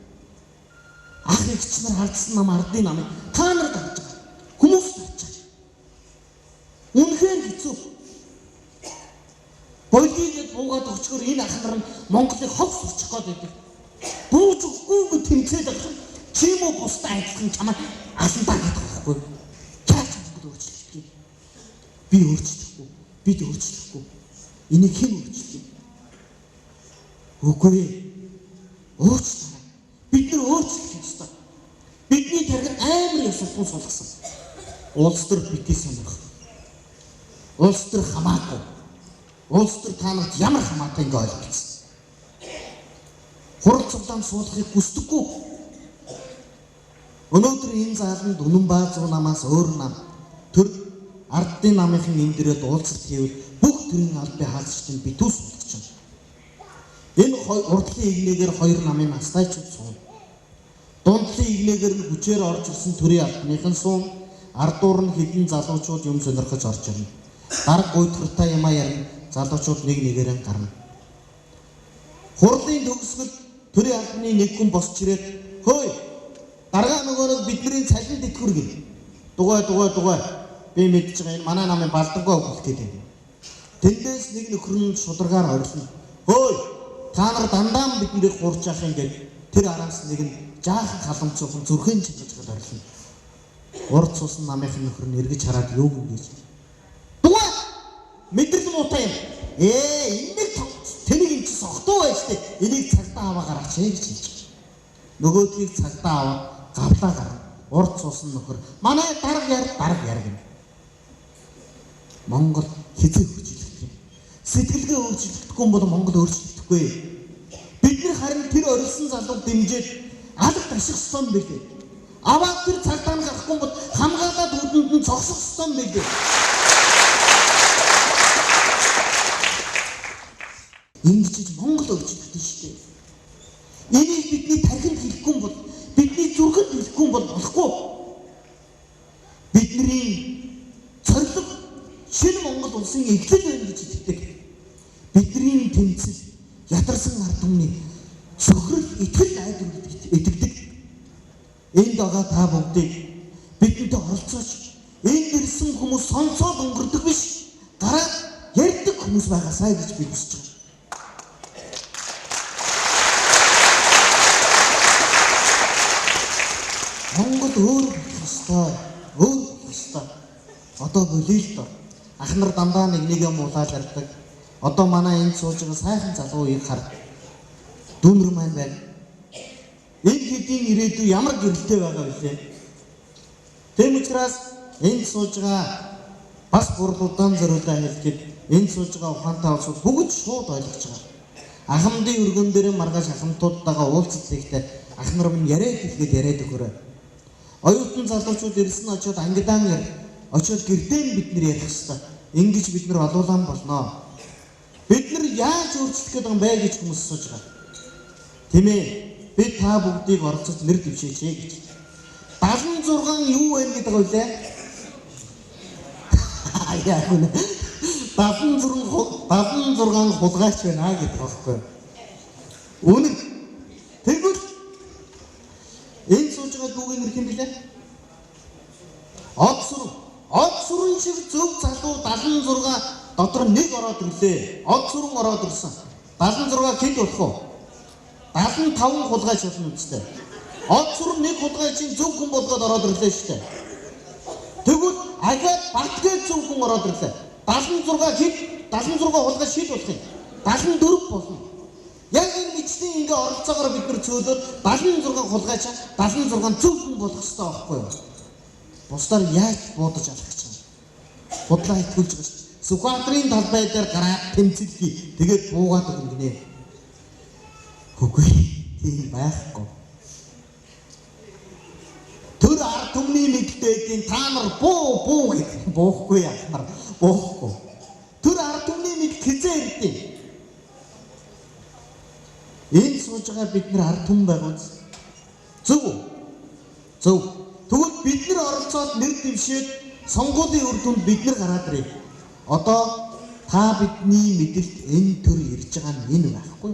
Ах эгч нар хардсан нам ардын намыг та нар тарж байгаа. Хүмүүс тарж байгаа. Үнэхээр хэцүү. Болигээд буугаад өчгөр энэ ах нар нь Монголыг хог сурчих гээд байдаг. Бууж өгөхгүй тэмцээд байгаа. Чим үү бусдаа адилхан чамаа аландаа гэдэг байхгүй. Яаж Монгол өөрчлөлт юм? Би өөрчлөхгүй. Бид өөрчлөхгүй. Энийг хэн өөрчлөх юм? Үгүй. Өөрчлөлт. Бид нар өөрчлөх ёстой. Бидний тархинд амар ёсолтон сулгасан. Улс төр битгий сонирх. Улс төр хамаагүй. Улс төр танад ямар хамаатай ингэ ойлгосон. Хурал цуглаан суулгахыг хүсдэггүй. Өнөөдөр энэ зааланд үнэн баа зүүн намаас өөр нам төр ардын намынхын эндэрээ дуулцалт хийвэл бүх төрлийн албан хаалцчдын битүү суулгаж байна. Энэ урдлын игнэгээр хоёр намын настайчуд суун. Дундлын игнэгээр нь хүчээр орж ирсэн төрийн албаныхан суун, ардуур нь хэдэн залуучууд юм сонирхож орж ирнэ. Дарга гуйдгартай юм ярина, залуучууд нэг нэгээрээ гарна. Хурлын төгсгөл төрийн албаны нэг хүн босч ирээд хөөе дарга нөгөө бидний цалин дэтгэр гин. Дугай. Би мэдж байгаа энэ манай намын балдангаа өгөх гэдэг юм. Тэндээс нэг нөхөр нь шударгаар орилно. Хөөе та нар дандаа биднийг гурч яах юм гээд тэр араас нэг нь жаахан халамжуухан зүрхэн чижиж орилно. Урд цусан намынхын нөхөр нь эргэж хараад юу гэж. Дугай мэдрэл муутай юм. Энийг тэнийг энэ согтуу байж тээ. Энийг цагтаа аваа гараач гэж хэлж. Нөгөөдгийг цагтаа аваад гавлаа гарна. Урд цусан нөхөр манай дарга яар гэнэ. Монгол хизээ өөрчлөгдөх юм. Сэтгэлгээ өөрчлөгдөхгүй бол Монгол өөрчлөгдөхгүй. Бид нар харин тэр орилсон залууг дэмжиж алга таших ёстой юм билээ. Аваад тэр цагтаа гарахгүй бол хамгаалаад үүдэнд нь цогсох ёстой юм билээ. Ингэж Монгол өөрчлөгдөн шүү дээ. Энийг бидний тархинд хэлэхгүй бол бидний зүрхэнд хэлэхгүй бол болохгүй. Бидний цорлог шинэ Монгол улсын эхлэл байна гэж хэлдэг. Бидний тэмцэл ядарсан ард түмний сөхрөл итгэл айдвар итгэдэг. Энд байгаа та бүгдийг бидэнтэй оролцооч. Энд ирсэн хүмүүс сонсоод өнгөрдөг биш. Гараад ярьдаг хүмүүс байгаасай гэж би хүсэж байна. Монгол өөр ёстой. Одоо болиё л доо. Ах нар дандаа нэгээ муулаад ярьдаг. Одоо манай энд сууж байгаа сайхан залуу их хар. Дүүнэр маань байна. Энэ хэдийн ирээдүй ямар гэрэлтэй байгаа вэ? Тэм учраас энд сууж байгаа бас бурлуудан зориулаа хэлэхэд энд сууж байгаа ухаантай улсууд бүгд шууд ойлгож байгаа. Ахмадын өргөн дээр маргааш ахмадтайгаа уулзалт хийхдээ ах нар минь яриад өгөөрэй. Оюутан залуучууд ирсэн очиод ангидаан очиод гэрдээ бид нар ярих хэрэгтэй. Ингэж бид нар олуулан болно. Бид нар яаж өөрчлөх гээд байгаа юм бэ гэж хүмүүс асууж байгаа. Тийм ээ. Би та бүгдийг оролцож нэр дэвшээч гэж. 76 юу вэ гэдэг вэ? Яа гэнэ. 76 хулгайч байна гэдэг байхгүй. Үнэн. Тэгвэл энэ сууж байгаа дүүгийн нэр хэм блэ? Од сүрэн шиг зөв залуу 76 дотор нэг ороод ирлээ. Од сүрэн ороод ирсэн. 76 хэд болох вэ? 75 хулгайч болно үстэй. Од сүрэн нэг хулгайчийн зөв хүн болгоод ороод ирлээ шүү дээ. Тэгвэл агад батгээд зөв хүн ороод ирлээ. 76 хэд 76 хулгай шид болох юм. 74 болно. Яг энэ мэдсийн ингээ оролцоогоор бид нар цөөлөд 76 хулгайч 76 зөв хүн болох хэрэгтэй байхгүй юу? Бусдаар яаж буудаж алах гэж байна? Бодлоо итгүүлж байгаа шүү. Сүхбаатарын талбай дээр гараад тэмцэлхий. Тэгээд буугаад өгнө. Үгүй тийм байхгүй. Тэр ард түмний мэдтэйдийн та нар буу гэх буухгүй яахаар буухгүй. Тэр ард түмний мэд хизээ ирдээ. Энэ сууж байгаа бид нар ард түмэн байгаа үз. Зөв. Тэгвэл бид нар оролцоод нэр дэвшээд сонгуулийн үр дүнд бид нар гараад ирээ. Одоо та бидний мэдэлд энэ төр ирж байгаа нь энэ байхгүй.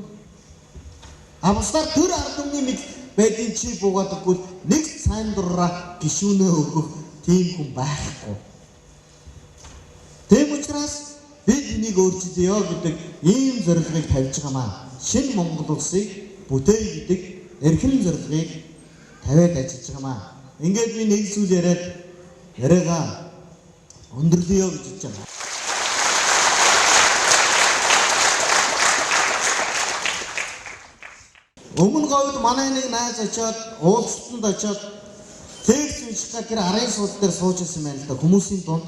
Австар төр ард түмний мэд байдгийн чи буугаадаггүй нэг сайн дураараа гişүүнээ өгөх тийм хүн байхгүй. Тэм учраас бид энийг өөрчилъё гэдэг ийм зорилгыг тавьж байгаамаа. Шинэ Монгол улсыг бүтээх гэдэг эрхэм зорилгыг тавиад ажиллаж байгаамаа. Ингээд би нэг зүйл яриагаа өндөрлөё гэж хэлж байгаа. Өмнө говьд манай нэг найз очиод уулзалтанд очиод текст унших тэр арын сууд дээр сууж ирсэн байна л да хүмүүсийн дунд.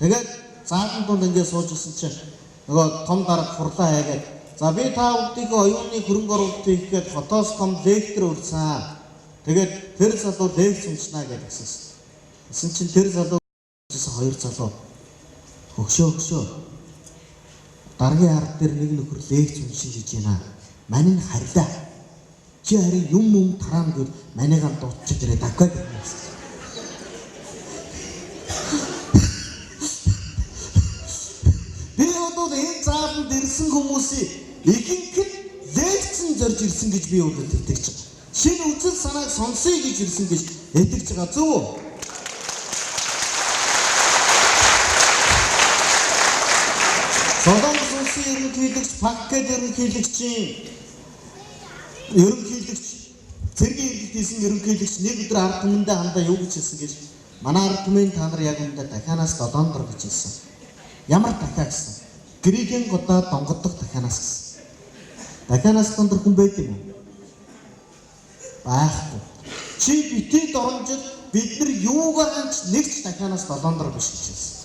Тэгээд заалан дунд ингээд сууж ирсэн чинь нөгөө том дарга хурлаа хийгээд за би та бүдгийн оюуны хөрөнгө оруулалтыг гээд хотоос том лектор урьсан. Тэгээд тэр залуу лекц уншнаа гэдгсэн. Гэсэн чинь тэр залуу хоёр залуу өгшөө. Даргын ард дээр нэг нөхөр лекц уншиж гэж байна. Манин харилаа. Чи харин юм тараана гэвэл манайгаа дуутчих ирээ даггаа гэсэн. Би одоо энэ зааланд ирсэн хүмүүсийн ихэнхэд лекцэн зорж ирсэн гэж би өөрөөр итгэж байгаа. Шинэ үзэл санааг сонсъё гэж ирсэн гэж итгэж байгаа зөв үү? Солонгос улсын ерөнхийлөгч Паккет ерөнхийлөгчийн цэргийн эргэлт хийсэн ерөнхийлөгч нэг өдөр ард түмэндээ хандаа юу гэж хэлсэн гэж манай ард түмэн та нар яг үүндээ дахианаас долоондор гэж хэлсэн. Ямар дахиа гэсэн? Грекийн годаа донгодох дахианаас гэсэн. Дахианаас дондор хүн байд юм уу? Байхгүй. Чи битээ доромжид бид нар юугаар ч нэгч дахианаас долоондор биш гэж хэлсэн.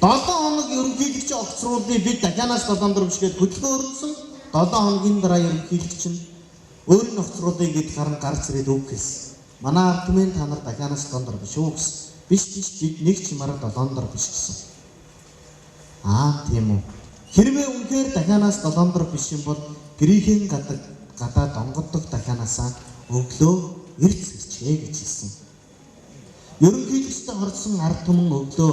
7 хоног ерөнхийлөгчийн огцруулыг бид дахианаас долоондор биш гэж хөдөлгөөн өргөсөн. 7 хоногийн дараа ерөнхийлөгч нь өөрийн огцруулыг гээд гарч ирээд үг хэлсэн. Манай ард түмэн та нар дахианаас долоондор биш үү гэсэн. Биш бид нэг ч юмараа долоондор биш гэсэн. Тийм үү. Хэрвээ үнэхээр дахианаас долоондор биш юм бол Грекийн гадаа донгоддог дахианаасаа өглөө эрт сэрчээ гэж хэлсэн. Ерөнхийлөгчтэй хордсон ард түмэн өглөө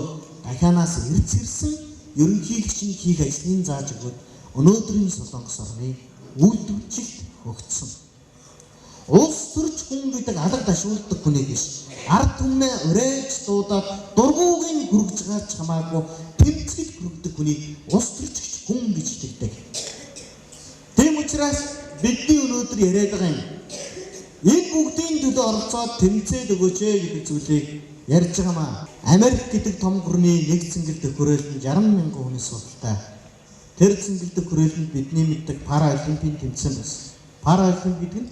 дахианаас эрт сэрсэн ерөнхийлөгчийн хийх ажлын зааж өгөөд өнөөдрийн Солонгос орны үйлдвэржилт хөгжсөн. Улс төрч хүн гэдэг алга ташуулдаг хүнийг биш. Ард түмнээ өрөөж дуудаад дургуугийн хүргэж гаач хамаагүй тэмцэл хүргэдэг хүнийг улс төрчч хүн гэж хэлдэг. Тэм учраас бидний өнөөдөр яриад байгаа юм. Энэ бүгдийн төлөө оролцоод тэмцээд өгөөч гэдэг зүйлийг ярьж байгаамаа. Америк гэдэг том гүрний нэг цэнгэлдэх хүрээлэн 60,000 хүний судалтай. Тэр цэнгэлдэх хүрээлэнд бидний мэддэг параолимпийн тэмцээн байсан. Параолимп гэдэг нь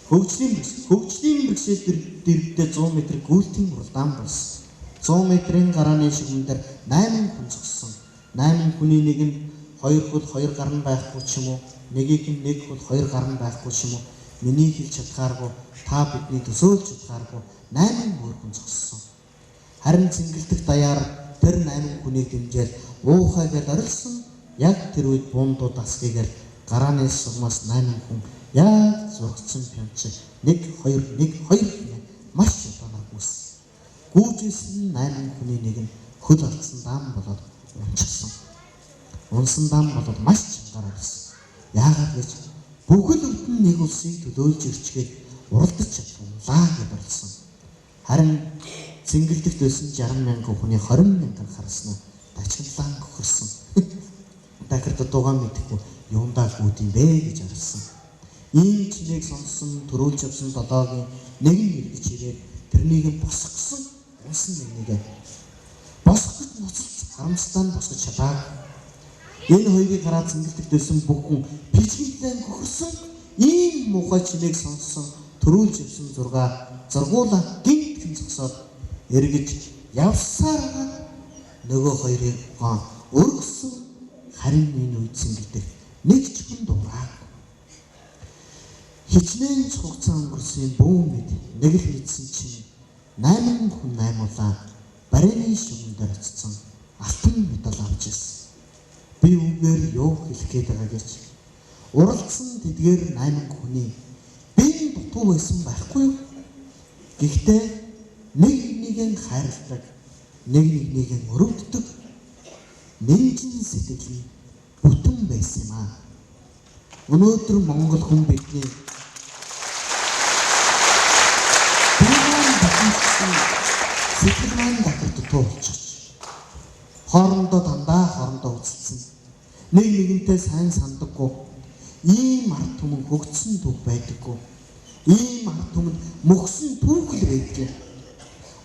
хөгжлийн бэрхшээл дэрвдээ 100 м гүйлтийн уралдаан болсон. 100 м-ийн гарааны шигмэн дээр 8 хүн зогссон. 8 хүний нэг нь 2 хөл 2 гар нь байхгүй ч юм уу, нэгийг нь 1 хөл 2 гар нь байхгүй ч юм уу. Миний хэлж чадхааргүй, та бидний төсөөлж чадхааргүй 8 өөр хүн зогссон. Харин цэнгэлдэх даяар тэр 8 хүнийг дэмжээд уухайгаар орилсон. Яг тэр үед буундууд асгийгээр гарааны сугмаас 8 хүн яг зургцсан пянч 1 2 хэмээн маш удаанаар гүйсэн. Гүйжсэн 8 хүний нэг нь хөл алдсан даам болоод унчихсан. Унсан даам болоод маш чангараа байсан. Яагаад гэж бүхэл бүтэн нэг улсыг төлөөлж ирчгээд уралдаж чадлаа гэж болсон. Харин цэнгэлдэгт байсан 60,000 хүний 20,000 харснаа дачглан гөхөрсөн. Дахирд дуугаа мэдхгүй юундаа гүйд юм бэ гэж арилсан. Ийм чинийг сонссон төрүүлж авсан долоогийн нэг нь иргэж ирээд тэрнийг босгосон унсан нэгнийгээ босгох босгож ноцолж харамстай нь босгож чадаагүй. Энэ хоёрыг хараад цэнгэлдэг дэсэн бүхэн пижгэлэн хөрсөн ийм муухай чимээг сонссон төрүүлж явсан зургуулаа гинт хэн зогсоод эргэж явсаар нөгөө хоёрыг өргөсөн харин энэ үед цэнгэлдэг нэг ч хүн дураа. Хичнээн хугацаа өнгөрсөн бүүн мэд нэг л мэдсэн чинь 8 хүн 8 улаан барины шугам дээр очсон алтан медаль авч ирсэн. Би үгээр юу хэлэх гээд байгаа гэж уралдсан тэдгээр 8 хүний би дутуу байсан байхгүй юу? Гэхдээ нэг нэгэн хайрладаг, нэг нэгнийг өрөвддөг нэгэн сэтгэлийн бүтэн байсан юм аа. Өнөөдөр Монгол хүн бидний сэтгэл маань дутуу болчихсон. Хоорондоо дандаа хоорондоо үзэлцэн. Нэг нэгэнтэй сайн сандаггүй. Ийм ард түмэн хөгжсөн төв байдаггүй. Ийм ард түмэн мөхсөн түүхэл байдаг.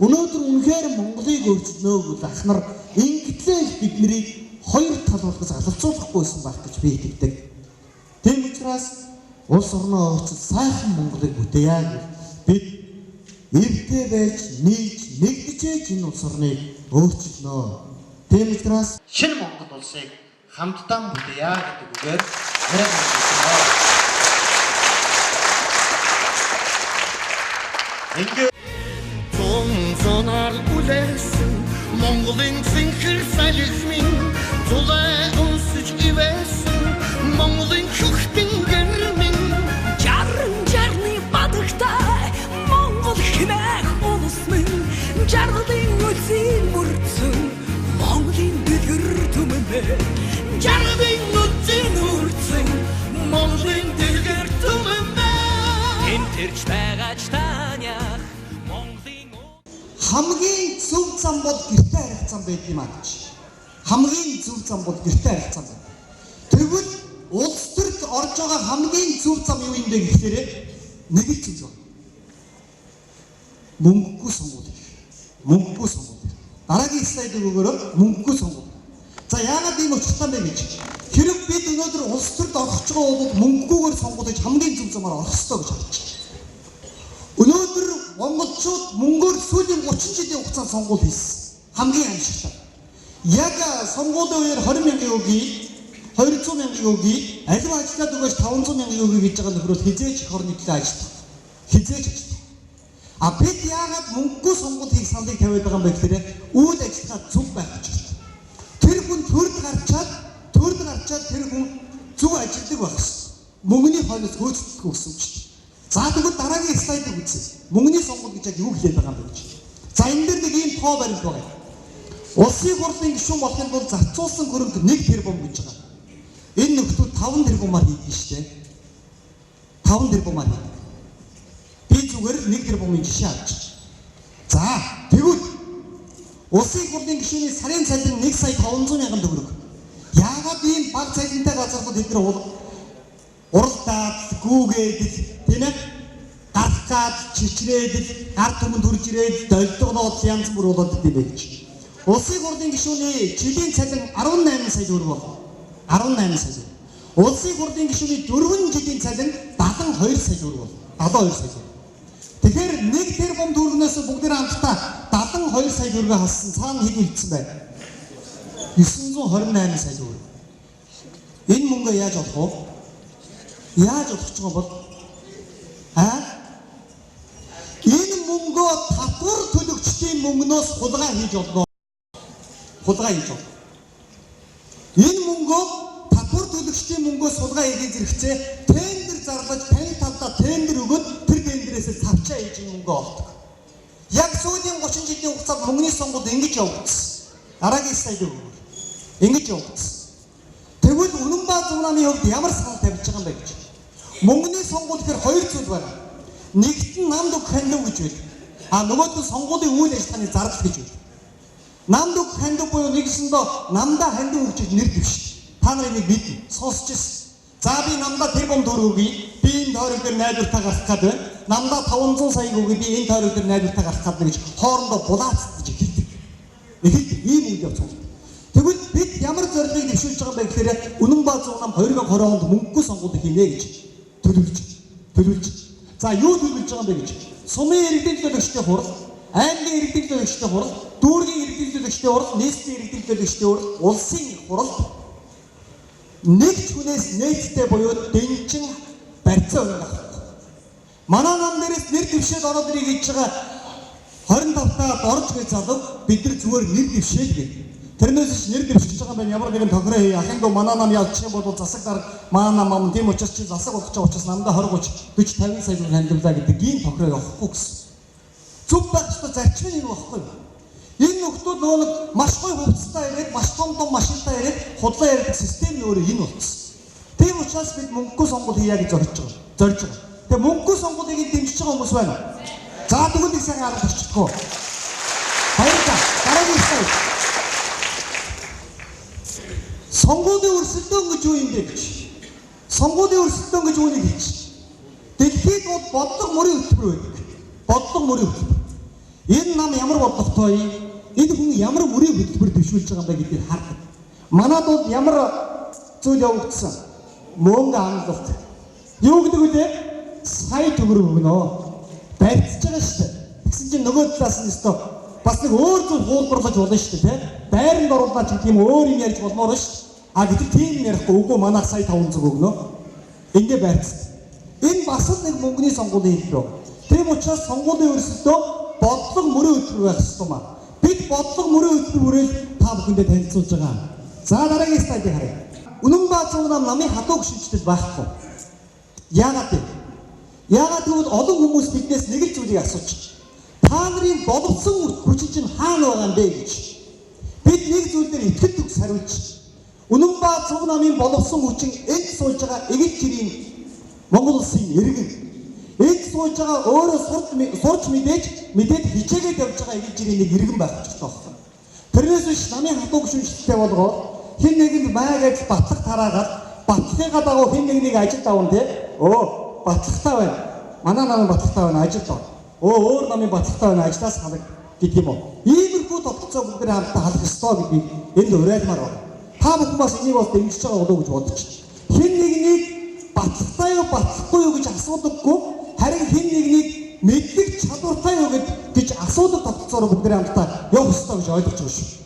Өнөөдөр үнэхээр Монголыг өөрчлөнө гэж ахнар ингэтлээ биднийг хоёр тал болгож алалцуулахгүйсэн байх гэж би итгэдэг. Тийм учраас улс орноо өөрчил сайхан Монголыг бүтээе гэж бид эвтэй байж нэгдэж энэ улс орныг өөрчилнө. Тийм учраас шинэ Монгол улсыг хамтдаа бүтээе гэдэг үгээр яриад байна. Ингээд Сонар үлээсэн Монголын зинхэр салхимын зулай өнсөж ивэсэн Монголын хөхтэн гэрмэн жарны бадагтай Монгол хэмээх улс минь жарлын үлзийн мөрцөн Монголын дэлгэр түмэнэ жарлын үлзийн мөрцөн Монголын дэлгэр түмэнэ энэ тэрч байгаач таниах хамгийн зөв зам бол гэртээ харих зам байд юм аа гэж. Хамгийн зөв зам бол гэртээ харих зам. Тэгвэл улс төрд орж байгаа хамгийн зөв зам юу юм бэ гэхээр нэг л зүйл байна. Мөнгөгүй сонгуул. Мөнгөгүй сонгуул. Дараагийн слайдыг өгөөрэй. Мөнгөгүй сонгуул. За яагаад ийм учиртай бэ гэж. Хэрэг бид өнөөдөр улс төрд орох ч байгаа бол мөнгөгүйгээр сонгуулж хамгийн зөв замаар орох ёстой гэж харж байна. Өнөөдөр монголчууд мөнгөөр сүүлийн 30 жилийн хугацаанд сонгуул хийсэн. Хамгийн амжилттай. Яг сонгуулийн үеэр 20,000 өгье, 200,000 өгье, аливаа ажиллаад өгөөж 500,000 өгье гэж байгаа нөхрөл хизээж их орны төлөө ажиллах. Хизээж ажиллах. А бид яагаад мөнгөгүй сонгуул хийх саналыг тавиад байгаа юм бэ гэхээр үйл ажиллагаа зөв байх учраас. Тэр хүн төрд гарчаад тэр хүн зөв ажилладаг байх гэсэн. Мөнгөний хойноос хөөцөлдөх гэсэн үг шүү дээ. За тэгвэл дараагийн слайдыг үзье. Мөнгөний сонгуул гэж яг юу хэлээд байгаа юм бэ гэж. За энэ дээр нэг ийм тоо баримт байгаа. Улсын хурлын гишүүн болохын тулд зарцуулсан хөрөнгө 1 тэрбум гэж байгаа. Энэ нөхдүүд 5 тэрбумаар хийдэг шүү дээ. 5 тэрбумаар хийдэг. Би зүгээр 1 тэрбумын жишээ авч. За тэгвэл улсын хурлын гишүүний сарын цалин 1,500,000 төгрөг. Яагаад ийм бага цалинтай газарт бид нар уралдаад, гүүгээд, тийм ээ? Гаргаад, чичрээд, ард түмэнд хүрж ирээд, долдгоноод янз бүр болоод идэв байж. Улсын хурлын гишүүний жилийн цалин 18 сая төгрөг байна. 18 сая. Улсын хурлын гишүүний 4 жилийн цалин 72 сая төгрөг байна. 72 сая. Тэгэхээр 1 тэрбум төгрөгнөөс бүгд хамтдаа 72 сая төгрөгөө хассан. Цаана хэд үлдсэн бэ? 928 сая төгрөг. Энэ мөнгөө яаж олох вэ? Яаж олох ч юм бол энэ мөнгөө татвар төлөгчдийн мөнгнөөс хулгай хийж болно. Хулгай хийж болно. Энэ мөнгөө татвар төлөгчдийн мөнгөөс хулгай хийж зэрэгцээ тендер зарлаж таны талдаа тендер өгөөд тэр тендерээс цавчаа хийж мөнгө олдог. Яг сүүлийн 30 жилийн хугацаанд мөнгөний сонгуульд ингэж явагдсан. Дараагийн слайд өгөөрэй. Ингэж явагдсан. Тэгвэл үнэн ба зөв намын хувьд ямар санал тавьж байгаа юм бэ гэж. Мөнгөний сонгуул гэхээр 2 зүйл байна. Нэгт нь намд өгөх хандив гэж байна. А нөгөөд нь сонгуулийн үйл ажиллагааны зардал гэж байна. Намд өгөх хандив буюу нэгсэндээ намдаа хандив өгч нэр дэвш. Та нарыг нэг бид сонсч ирсэн. За би намдаа тэрбум төгрөг өгье. Би энэ тойрог дээр найдвартай гарах гээд байна. Намдаа 500 сая өгье. Би энэ тойрог дээр найдвартай гарах гээд гэж хоорондоо булаацдаж хэлдэг. Эхэлдэг ийм үйл явц байна. Тэгвэл бид ямар зорилгыг дэвшүүлж байгаа юм бэ гэхээр Үнэн Баа Зөв нам 2020 онд мөнгөгүй сонгуулийг хийнэ гэж төлөвлөж. За юу төлөвлөж байгаа юм бэ гэж? Сумын иргэдийн төлөөлөгчдийн хурал, аймгийн иргэдийн төлөөлөгчдийн хурал, дүүргийн иргэдийн төлөөлөгчдийн хурал, нийслэлийн иргэдийн төлөөлөгчдийн хурал, улсын хурал нэг ч хүнээс нээлттэй буюу дэнчин барьцаа өгөх. Манай нам дээрээс нэр дэвшээд ороод ирэх гэж байгаа 25-таа дорж гэж залуу бид нар зүгээр нэр дэвшээл гэх. Тэрнээс ч нэр дэвшиж байгаа юм байна. Ямар нэгэн тохироо хий. Ахингөө манай нам ялчих юм бол засаг дарга манай нам ам тийм учраас чи засаг болох гэж учраас намдаа 20 30 40 50 сая төгрөг хандивлаа гэдэг ийм тохироо явахгүй гэсэн. Зүг байх ёстой зарчим юм багхгүй. Энэ нөхдүүд нөгөө маш гоё хувцастай ирээд маш том машинтай ирээд худлаа ярьдаг систем нь өөрөө энэ болчихсон. Тийм учраас бид мөнгөгүй сонгуул хийя гэж зорж байгаа. Тэгээ мөнгөгүй сонгуулийг дэмжиж байгаа хүмүүс байна. За тэгвэл их сайн арга зарчдаггүй. Баярлалаа. Дараагийн слайд. Сонгуулийн өрсөлдөөн гэж юу юм бэ гэж. Сонгуулийн өрсөлдөөн гэж үүнийг хэлж. Дэлхийд бол бодлого мөрийн хөтөлбөр байдаг. Бодлого мөрийн хөтөлбөр. Энэ нам ямар бодлоготой юм? Энэ хүн ямар мөрийн хөтөлбөр дэвшүүлж байгаа юм бэ гэдгийг хардаг. Манад бол ямар зүйл явагдсан? Мөнгө хангалт. Юу гэдэг вэ? Сая төгрөг өгнө. Барьцж байгаа шүү дээ. Тэгсэн чинь нөгөө талаас нь өстө бас нэг өөр зүйл хуулбарлаж болно шүү дээ, тэ? Байранд оруулаад ч гэх юм өөр юм ярьж болмоор шүү. А гэтэл тийм ярихгүй үгүй манайх сая 500 өгнө. Ингээ барьц. Энэ бас л нэг мөнгөний сонгуулийн хэлбэр. Тийм учраас сонгуулийн өрсөлдөө бодлого мөрийн хөтөлбөр байх ёстой маа. Бид бодлого мөрийн хөтөлбөрөөр та бүхэндээ танилцуулж байгаа. За дараагийн слайдыг харъя. Үнэн Баа Зөв нам намын хатуу гүшинчтэл байхгүй. Яагаад вэ? Яагаад гэвэл олон хүмүүс биднээс нэг л зүйлийг асууж байна. Та нарын боловсон хүчин чинь хаана байгаа юм бэ гэж. Бид нэг зүйл дээр итгэл төгс хариулж. Үнэн Баа Зөв намын боловсон хүчин энд сууж байгаа эгэл жирийн Монгол улсын иргэн. Энд сууж байгаа өөрөө сурч мэдээд хичээгээд явж байгаа эгэл жирийн нэг иргэн байх гэж байна. Тэрнээс биш намын хатуу гүшинчтэй болгоод хэн нэгэнд маягаар батлах тараагаад батлахыгаа дагуу хэн нэгнийг ажилд аван тий. Батлагтай байна. Манай намын батлагтай байна ажилд ав. Өөр намын батлагтай байна ажлаас халаг гэдэг юм уу. Иймэрхүү тогтолцоо бүгд хамтдаа халах ёстой гэдгийг энд уриалмаар байна. Та бүхэн бас энийг бол дэмжиж байгаа болов уу гэж бодож байна. Хэн нэгнийг батлагтай юу батлахгүй юу гэж асуудаггүй харин хэн нэгнийг мэддэг чадвартай юу гэж асуудаг тогтолцоороо бүгд хамтдаа явах ёстой гэж ойлгож байгаа шүү.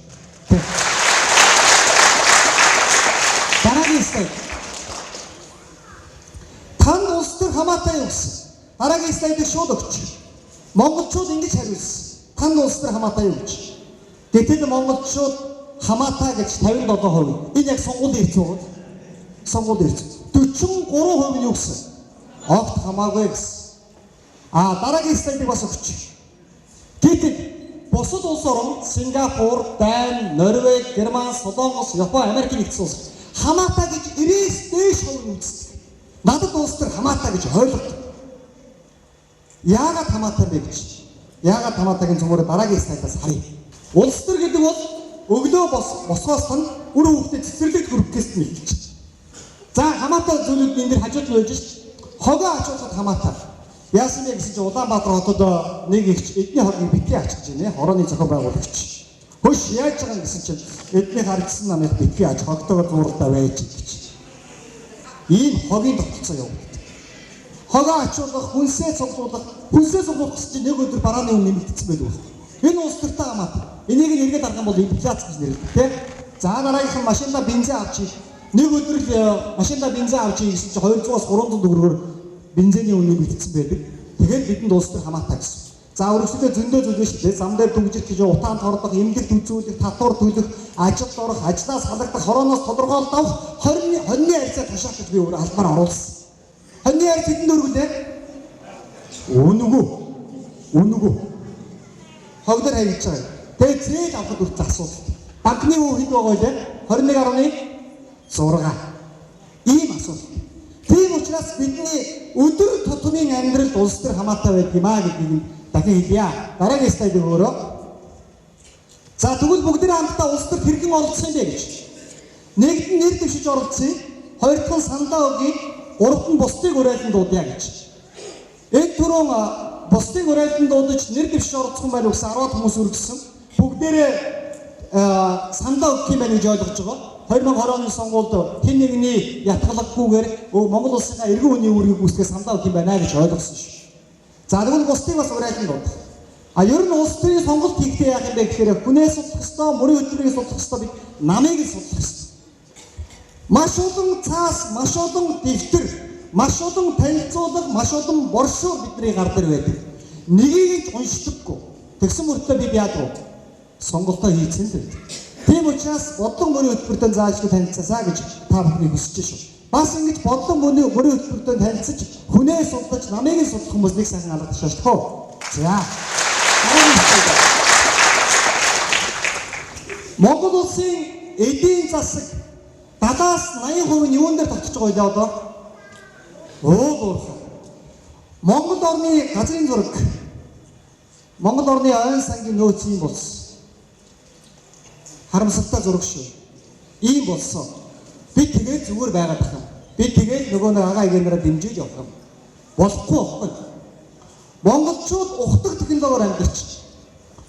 Дараагийн слайд. Танд улс төр хамаатай юу гэсэн. Дараагийн слайдыг шууд өгч. Монголчууд ингэж хариулсан. Танд улс төр хамаатай юу гэж. Гэтэл монголчууд хамаатай гэж 57%. Энэ яг сонгуулийн эрц байгаа. Сонгуулийн эрц. 43% нь юу гэсэн. Огт хамаагүй гэсэн. Дараагийн слайдыг бас өгч. Гэтэл бусад улс орн Сингапур, Дани, Норвеги, Герман, Солонгос, Япон, Америк нэгдсэн улс хамаатай гэж 90-с дээш хувь үздэг. Надад улс төр хамаатай гэж ойлгодог. Яагаад хамаатай бэ гэж? Яагаад хамаатайг зүгээр дараагийн слайдаас харъя. Улс төр гэдэг бол өглөө босгоос нь үр хөвгтөд цэцэрлэгт хүргэхээс нь илч. За хамаатай зүйлүүд энэ дэр хажууд нь болж шít. Хогоо ачуулахад хамаатай. Яасан бэ гэсэн чинь Улаанбаатар хотод нэг их эдний хогийг битгий ачиж байна. Хорооны зохион байгуулагч. Хөш яаж байгаа гэсэн чинь эдний харагдсан намайг битгий аж хогтойгоор зууралдаа байж гэж. Ийм хогийн тогтолцоо явагдав. Хогоо ачуулах, хүнсээ цуглуулах гэсэн чинь нэг өдөр барааны үн нэмэгдсэн байдаг. Энэ улс төртэй хамаатай. Энийг нэргээд арган бол инфляц гэж нэрлэдэг тийм. За дараагийнх нь машинда бензин авчиж нэг өдөр л машинда бензин авчиж гэсэн чинь 200-аас 300 төгрөгөөр бензиний үн нэмэгдсэн байдаг. Тэгээд бидэнд улс төр хамаатай гэсэн. За өргөсөлтөө зөндөө зүйл шүү дээ. Зам дээр дүнжих гэж утаанд хордох, эмгэл үзүүлэх, татвар төлөх, ажилд орох, ажлаас халагдах, хорооноос тодорхойлолт авах, хоньны харьцаа тушаах гэж би өөр албаар оруулсан. Хоньны харьц хэдэн өргөлээ? Үнэгүй. Хогдор хаягдж байгаа. Тэгээд зээл авахд үргэлж асуудал. Банкны үе хэд байгаа вэ? 21.6. Ийм асуудал. Тийм учраас бидний өдөр тутмын амьдралд улс төр хамаатай байдаг юм аа гэдгийг дахин хэлье. Дараагийн слайдыг өөрөө. За тэгвэл бүгдээ хамтдаа улс төр хэрхэн оролцсон юм бэ гэж. Нэгд нь нэр дэвшиж оролцсон. Хоёрд нь саналаа өгье. Гуравт нь бусдыг уриалан дуудъя гэж. Энэ түрүүн бусдыг уриалан дуудаж нэр дэвшиж оролцсон байл гэсэн 10 хүмүүс үргэлжсэн. Бүгдээрээ саналаа өгөх юм байна гэж ойлгож байгаа. 2020 оны сонгуульд хэн нэгний ятгалаггүйгээр Монгол улсынхаа иргэн үний үүргийг үүсгэх саналаа өгөх юм байна гэж ойлгосон шүү. За тэгвэл бусдыг бас уриалсан дуу. Ер нь улс төрийн сонголт хийхдээ яах юм бэ гэхээр хүнээс судлах ёстой, мөрийн хөтөлбөрийг судлах ёстой, бид намыг л судлах ёстой. Маш олон цаас, маш олон дэвтэр, маш олон танилцуулга, маш олон боршуур бидний гар дээр байдаг. Нэгийг нь уншдаггүй. Тэгсэн мөртлөө бид яадаг вэ? Сонголтоо хийцэн л байдаг. Тийм учраас бодлого мөрийн хөтөлбөртөө заашгүй танилцаасаа гэж та бүхний хүсэж шүү. Бас ингэж бодлого мөрийн хөтөлбөртөө танилцаж, хүнээс судлаж, намыг нь судлах хүмүүсийг сайхан алгадах шаардлагатай. За. Монгол улсын эдийн засаг 70-80% нь юун дээр тогтож байгаа вэ одоо? Уурхай. Монгол орны газрын зураг. Монгол орны ойн сангийн нөөц юм болсон. Харамсалтай зураг шүү. Ийм болсон. Бид тэгээд зүгээр байгаад байна. Бид тэгээд нөгөө нэг агаа игээнээрээ дэмжиж явах юм. Болохгүй байхгүй. Монголчууд ухдаг технологиор амьдарч.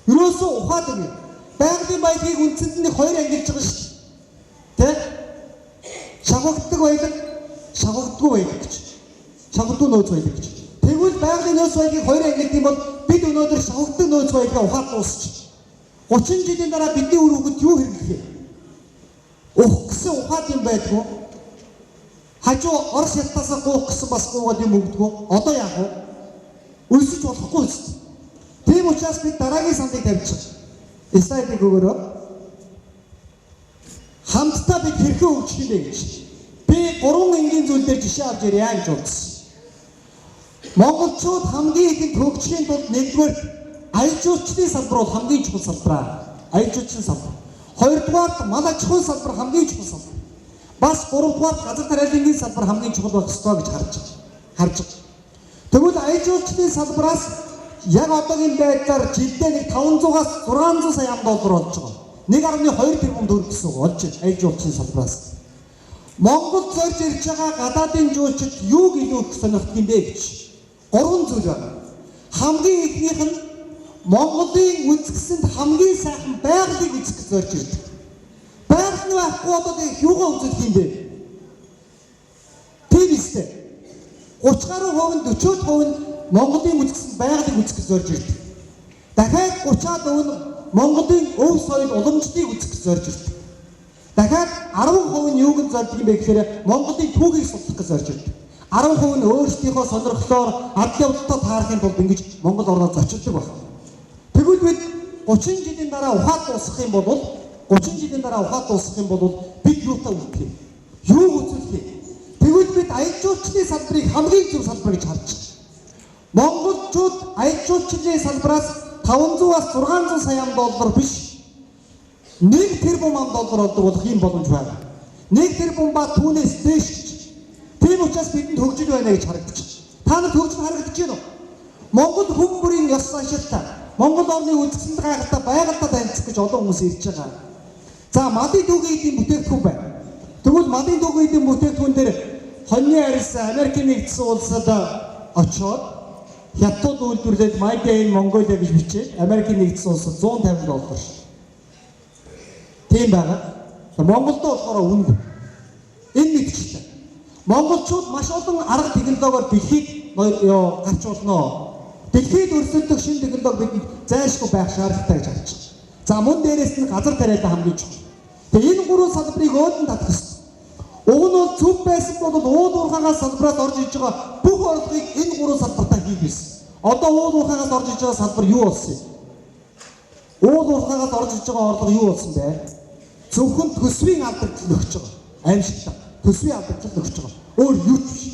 Юусоо ухаадаг юм. Байгалийн баялагийг үндсэнд нь хоёр ангилж байгаа шүү. Тэ? Шавхагддаг баялаг, шавхагддаггүй баялаг гэж. Шавхагддаг нөөц баялаг гэж. Тэгвэл байгалийн нөөц баялагийг хоёр ангилдаг юм бол бид өнөөдөр шавхагддаг нөөц баялагаа ухаад дуусчих. 30 жилийн дараа бидний үр хөвгөд юу хэрэглэх вэ? Гэсэн ухаад юм байдгүй. Хажуу Орос хятадаас гуух гэсэн бас гуугаад юм өгдөгөө. Одоо яах вэ? Үлсэж болохгүй үст. Тийм учраас бид дараагийн сандыг тавьчих. Слайдыг өгөөрэй. Хамтдаа бид хэрхэн хөгжих юм бэ гэж. Би 3 энгийн зүйл дээр жишээ авч ярья гэж бодсон. Монголчууд хамгийн ихэнд хөгжихийн тулд нэгдүгээр аял жуулчлалын салбар бол хамгийн чухал салбар. Аял жуулчлалын салбар. Хоёрдугаарт мал аж ахуйн салбар хамгийн чухал салбар. Бас гуравдугаарт газар тариалангийн салбар хамгийн чухал байх ёстой гэж харж байгаа. Тэгвэл аял жуулчлалын салбараас яг одоогийн байдлаар жилдээ нэг 500-аас 600 сая доллар болж байгаа. 1.2 тэрбум төгрөг гэсэн үг болж байна аял жуулчлалын салбараас. Монгол зорж ирж байгаа гадаадын жуулчид юуг илүү их сонирхдаг юм бэ гэж. 3 зүйл байна. Хамгийн ихнийх нь Монголын үзэсгэлэнд хамгийн сайхан байгалыг үзэх зорж ирдэг. Байгаль нь байхгүй одоо юугаа үзэх юм бэ? Тийм үстэй. 30 гаруй хувь нь 40% нь Монголын үзэсгэлэнд байгалыг үзэх зорж ирдэг. Дахиад 30% нь Монголын өв соёл уламжлалыг үзэх зорж ирдэг. Дахиад 10% нь юуг нь зорддог юм бэ гэхээр Монголын түүхийг судлах гэж зорж ирдэг. 10% нь өөрсдийнхөө сонирхлоор ард явдалтай таарахын тулд ингэж Монгол орноо зочилдог байна. Тэгвэл бид 30 жилийн дараа ухаад дуусгах юм бол бид юутай үлдэх юм? Юу үзүүлэх юм? Тэгвэл бид аял жуулчлалын салбарыг хамгийн зөв салбар гэж харж байна. Монголчууд аял жуулчлалын салбараас 500-аас 600 сая доллар биш 1 тэрбум доллар олдог болох юм боломж байна. 1 тэрбум ба түүнээс дээш гэж. Тийм учраас бидэнд хөгжил байна гэж харагдаж байна. Та нарт хөгжил харагдаж байна уу? Монгол хүн бүрийн ёс заншилтай, Монгол орны үзэсгэлэнт гайхалтай байгальтай танилцах гэж олон хүмүүс ирж байгаа. За малын түүхий эдийн бүтээгдэхүүн байна. Тэгвэл малын түүхий эдийн бүтээгдэхүүн дээр хоньны арьс Америкийн нэгдсэн улсад очоод хятад үйлдвэрлээд Made in Mongolia гэж бичээд Америкийн нэгдсэн улсад $150. Тийм байгаа. Монголд болохоор үнэ. Энэ мэдчихлээ. Монголчууд маш олон арга технологиор дэлхийд гарч болно. Дэлхийд өрсөлдөх шинэ технологи бидэнд зайлшгүй байх шаардлагатай гэж харж байна. За мөн дээрээс нь газар тариалан хамгийн чухал. Тэгээ энэ гурван салбарыг өөдөн татах ёстой. Уг нь бол зөв байсан бол уул уурхаагаас салбараад орж иж байгаа бүх орлогыг энэ гурван салбартаа хийх байсан. Одоо уул уурхаагаас орж иж байгаа салбар юу болсон юм? Уул уурхаагаас орж иж байгаа орлого юу болсон бэ? Зөвхөн төсвийн алдагдлал өгч байгаа. Аимшигтай. Төсвийн алдагдлал өгч байгаа. Өөр юу ч биш.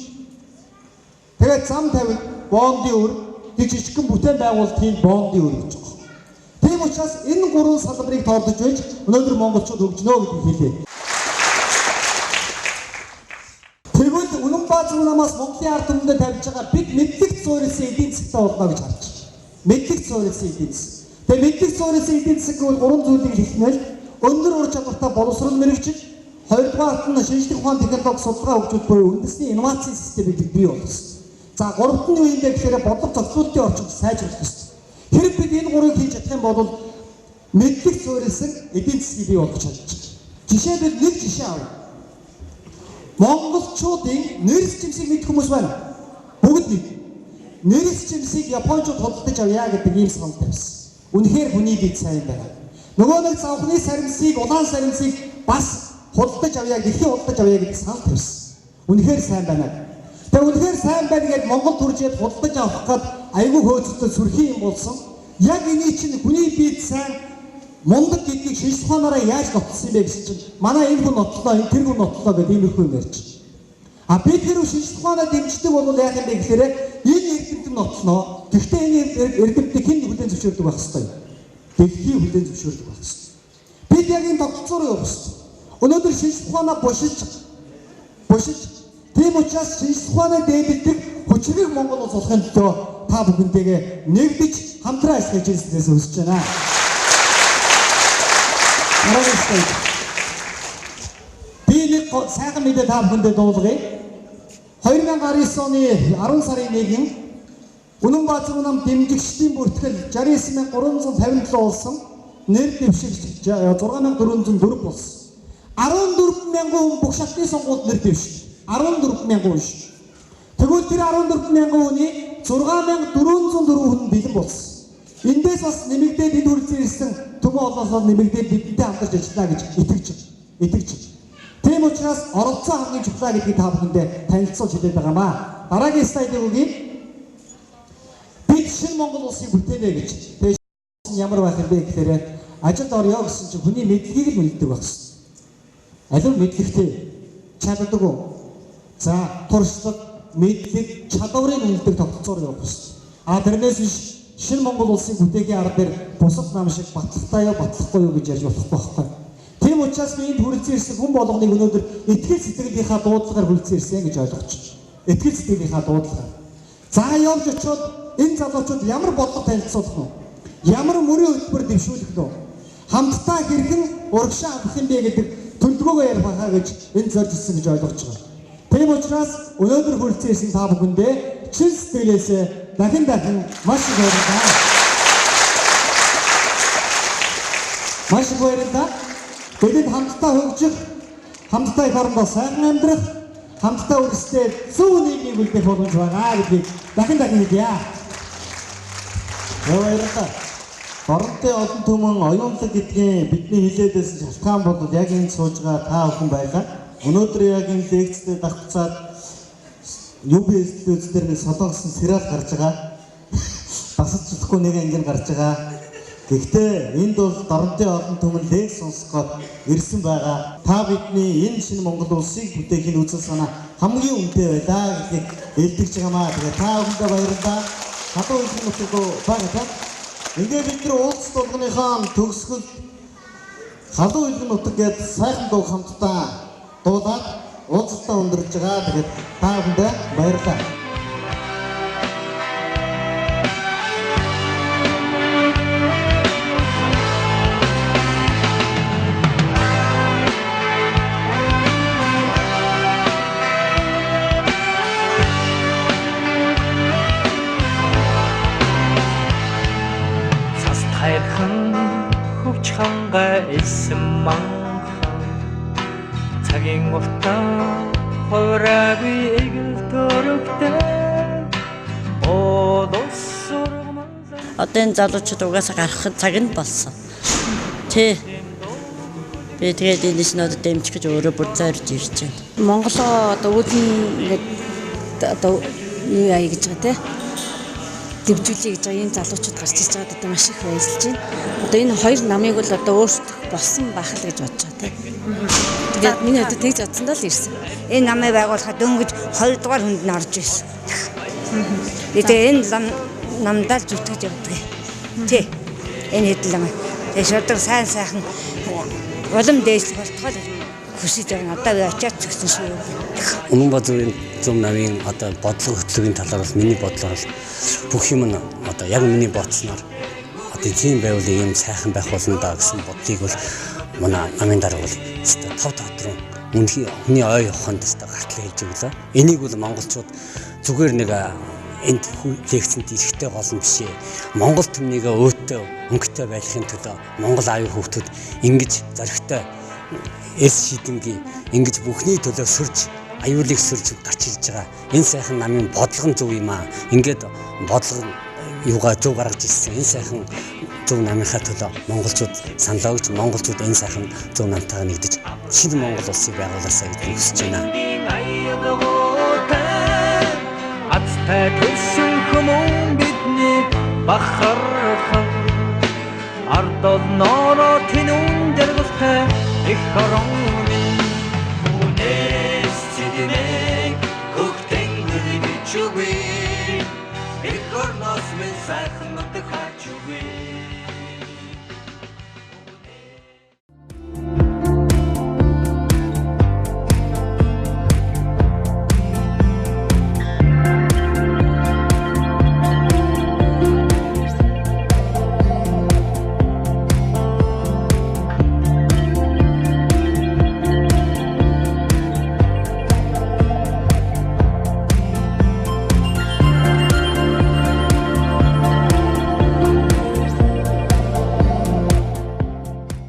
Тэгээд зам тавил, бондын өр, тэг жижигхэн бүтээн байгуулалтын бондын өр гэж байгаа. Тийм учраас энэ гурван салбарыг тоордож байж өнөөдөр монголчууд хөгжнө гэдгийг хэлье. Тэгвэл Улаанбаатар намаас Монголын ард түмэнд тавьж байгаа бид мэдлэг суурилсан эдийн засгтай болно гэж харж байна. Мэдлэг суурилсан эдийн засаг. Тэгээд мэдлэг суурилсан эдийн засаг гэвэл 3 зүйлийг хэлнээр өндөр ур чадвартай боловсрол мэрэгжил, хоёрдугаарт нь шинжлэх ухааны технологи судалгаа хөгжүүлэх буюу үндэсний инновацийн системийг бий болгосон. За гуравт нь юу юм бэ гэхээр бодлого зохицуулалтын орчинд сайжруулах ёстой. Хэрэг бид энэ гурыг хийж чадах юм бол мэдлэг суурилсан эдийн засгийг бий болгож чадж байна. Жишээлбэл нэг жишээ авъя. Монголчуудын нэрс жимсийг мэдэх хүмүүс байна. Бүгд мэд. Нэрс жимсийг Япончууд худалдаж авъя гэдэг ийм санал тавьсан. Үнэхээр хүний бие сайн байна. Нөгөө нэг завхны саримсыг, улаан саримсыг бас худалдаж авъя, дэлхийн худалдаж авъя гэдэг санал тавьсан. Үнэхээр сайн байна. Тэгээ үнэхээр сайн байна гэдээ Монгол төржээд худалдаж авах гээд айгүй хөөцөлтөд сүрхий юм болсон. Яг энэ чинь хүний бие сайн мундаг гэдгийг шинж ухаанаараа яаж нотлсон бэ гэсэн чинь манай энэ хүн нотлоо, энэ тэр хүн нотлоо гэдэг иймэрхүү юм ярьж. А бид хэрэг шинж ухаанаа дэмждэг бол яах юм бэ гэхээр энэ эрдэмтэн нотлоо. Гэхдээ энэ эрдэмтнийг хэн хүлээн зөвшөөрдөг байх хэвээр. Дэлхийн хүлээн зөвшөөрдөг байх хэвээр. Бид яг энэ тогтцоор явах хэвээр. Өнөөдөр шинж ухаанаа бушилж тийм учраас шинж ухаанаа дээдэлдэг хүчрэг Монгол улс болохын төлөө та бүхэнтэйгээ нэгдэж хамтран ажиллаж ирсэнээс өсөж байна. Би нэг сайхан мэдээ та бүхэндээ дуулгая. 2019 оны 10 сарын 1-нд Үнэнбаатар нам дэмжигчдийн бүртгэл 69357 болсон. Нэр дэвшигч 6404 болсон. 14,000 хүн бүх шатны сонгуульд нэр дэвшив. 14,000 хүн шүү. Тэгвэл тэр 14,000 хүний 6,404 хүн бэлэн болсон. Эндээс бас нэмэгдээд энэ хүрэлцэн ирсэн төмөн олоосоо нэмэгдээд бидэнтэй хамтарч ажиллана гэж итгэж. Тийм учраас оролцоо хамгийн чухал гэдгийг та бүхэндээ танилцуулж хэлээд байгаамаа. Дараагийн слайдыг өгье. Бид шинэ Монгол улсыг бүтээнэ гэж. Тэгээд ямар байх юм бэ гэхээр ажилд орё гэсэн чинь хүний мэдлэгийг л мэддэг байх гэсэн. Алив мэдлэгтэй чаддаг уу? За, туршлага, мэдлэг, чадварыг үлдэх тогтцоор явах гэсэн. А тэрнээс биш шинэ Монгол улсыг бүтээхийн арга дээр бусад нам шиг батлагтай юу, батлахгүй юу гэж ярьж болохгүй байхгүй. Тийм учраас би энд хүрэлцэн ирсэн хүн болгоныг өнөөдөр итгэл сэтгэлийнхаа дуудлагаар хүрэлцэн ирсэн гэж ойлгож байна. Итгэл сэтгэлийнхаа дуудлагаар. За явж очиод энэ залуучууд ямар бодлого танилцуулах нь, ямар мөрийн хөтөлбөр дэвшүүлэх нь, хамтдаа хэрхэн урагшаа авах юм бэ гэдэг төлөвлөгөөгөө ярих байхаа гэж энд зорж ирсэн гэж ойлгож байгаа. Тийм учраас өнөөдөр хүрэлцэн ирсэн та бүхэндээ чин сэтгэлээсээ дахин маш их баярлалаа. Маш их баярлалаа. Бид хамтдаа хөгжих, хамтдаа их орондоо сайхан амьдрах, хамтдаа үргэлжлээд зөв нийгмийг үлдээх боломж байгаа гэдгийг дахин хэлье. Баярлалаа. Оронтой олон түмэн оюунлаг гэдгийг бидний хилээдээс шалтгаан бол яг энэ сууж байгаа та бүхэн байлаа. Өнөөдөр яг энэ лекцтэй давхцаад UBS дээр нэг солонгосон сериал гарч байгаа. Басалчлахгүй нэг ангин гарч байгаа. Гэхдээ энд бол доронтой олон түмэн лекц сонсгоод ирсэн байгаа. Та бидний энэ шинэ Монгол улсыг бүтээхийн үзэл санаа хамгийн үнэтэй байлаа гэдгийг хэлдэг байгаамаа. Тэгээ та бүхэндээ баярлалаа. Хатуу их нутаг байгаа. Ингээд бид нар уулз дуулганыхаа төгсгөл халуун илгэн нутаг гээд сайхан дуу хамтдаа дуулаад уулзалтаа өндөрлөж байгаа. Тэгээд та бүхэндээ баярлалаа. ханга илсэн манхан цагийн уртаа хойраагүй эгэл төрөгтэй одоо энэ залуучууд угаасаа гарах цаг нь болсон. Тэ би тэгээд энэ шинээр дэмжих гэж өөрөө бүр зорж ирж байна. Монголоо одоо үүдэн ингээд одоо юу яа гэж байгаа те дэвжүүлээ гэж байгаа энэ залуучууд гарч ирж байгаад одоо маш их баярлж байна. Одоо энэ хоёр намыг бол одоо өөрсдөө болсон байх л гэж бодож байгаа те. Тэгээд миний одоо тэгж бодсондоо л ирсэн. Энэ намыг байгуулахад дөнгөж 2 дугаар хүнд нь орж ирсэн. Тэгээд энэ намдаа л зүтгэж явдаг. Тий. Энэ хэдэл нам. Тэгээд шударга сайхан улам дээшлэх болтгол хүсэж байгаа. Одоо очиад згсэн шүү. Үнэнбаатарын зам намын одоо бодлого хөтлөгийн талаар бас миний бодлого бол бүх юм нь одоо яг миний бодсноор одоо тийм байвал ийм сайхан байх болно даа гэсэн бодлыг бол манай намын дарга бол тав дотроо хүний ой ухаанд гартал хэлж өглөө. Энийг бол монголчууд зүгээр нэг энд лекцэнд ирэхтэй гол нь бишээ. Монгол түмнийг өнгөтэй байхын төлөө Монгол аавын хүүхдүүд ингэж зоригтой эс шийдэнгийн ингэж бүхний төлөө сөрж аюулыг сөрж гарч ирж байгаа. Энэ сайхан намын бодлого нь зөв юм аа. Ингээд бодлого юугаа зөв гаргаж ирсэн. Энэ сайхан зөв намынхаа төлөө монголчууд саналаа өгч монголчууд энэ сайхан зөв намтайгаа нэгдэж шинэ Монгол улсыг байгуулаасаа гэж хүсэж байна. Азтай төсөн хүмүүн бидний бахархан ардол норо тэнүүн дэргэлтэй их орон минь үнэс цэдэмэг хөхтэн нэргэж үгүй их орноос минь сайхан нутаг харж үгүй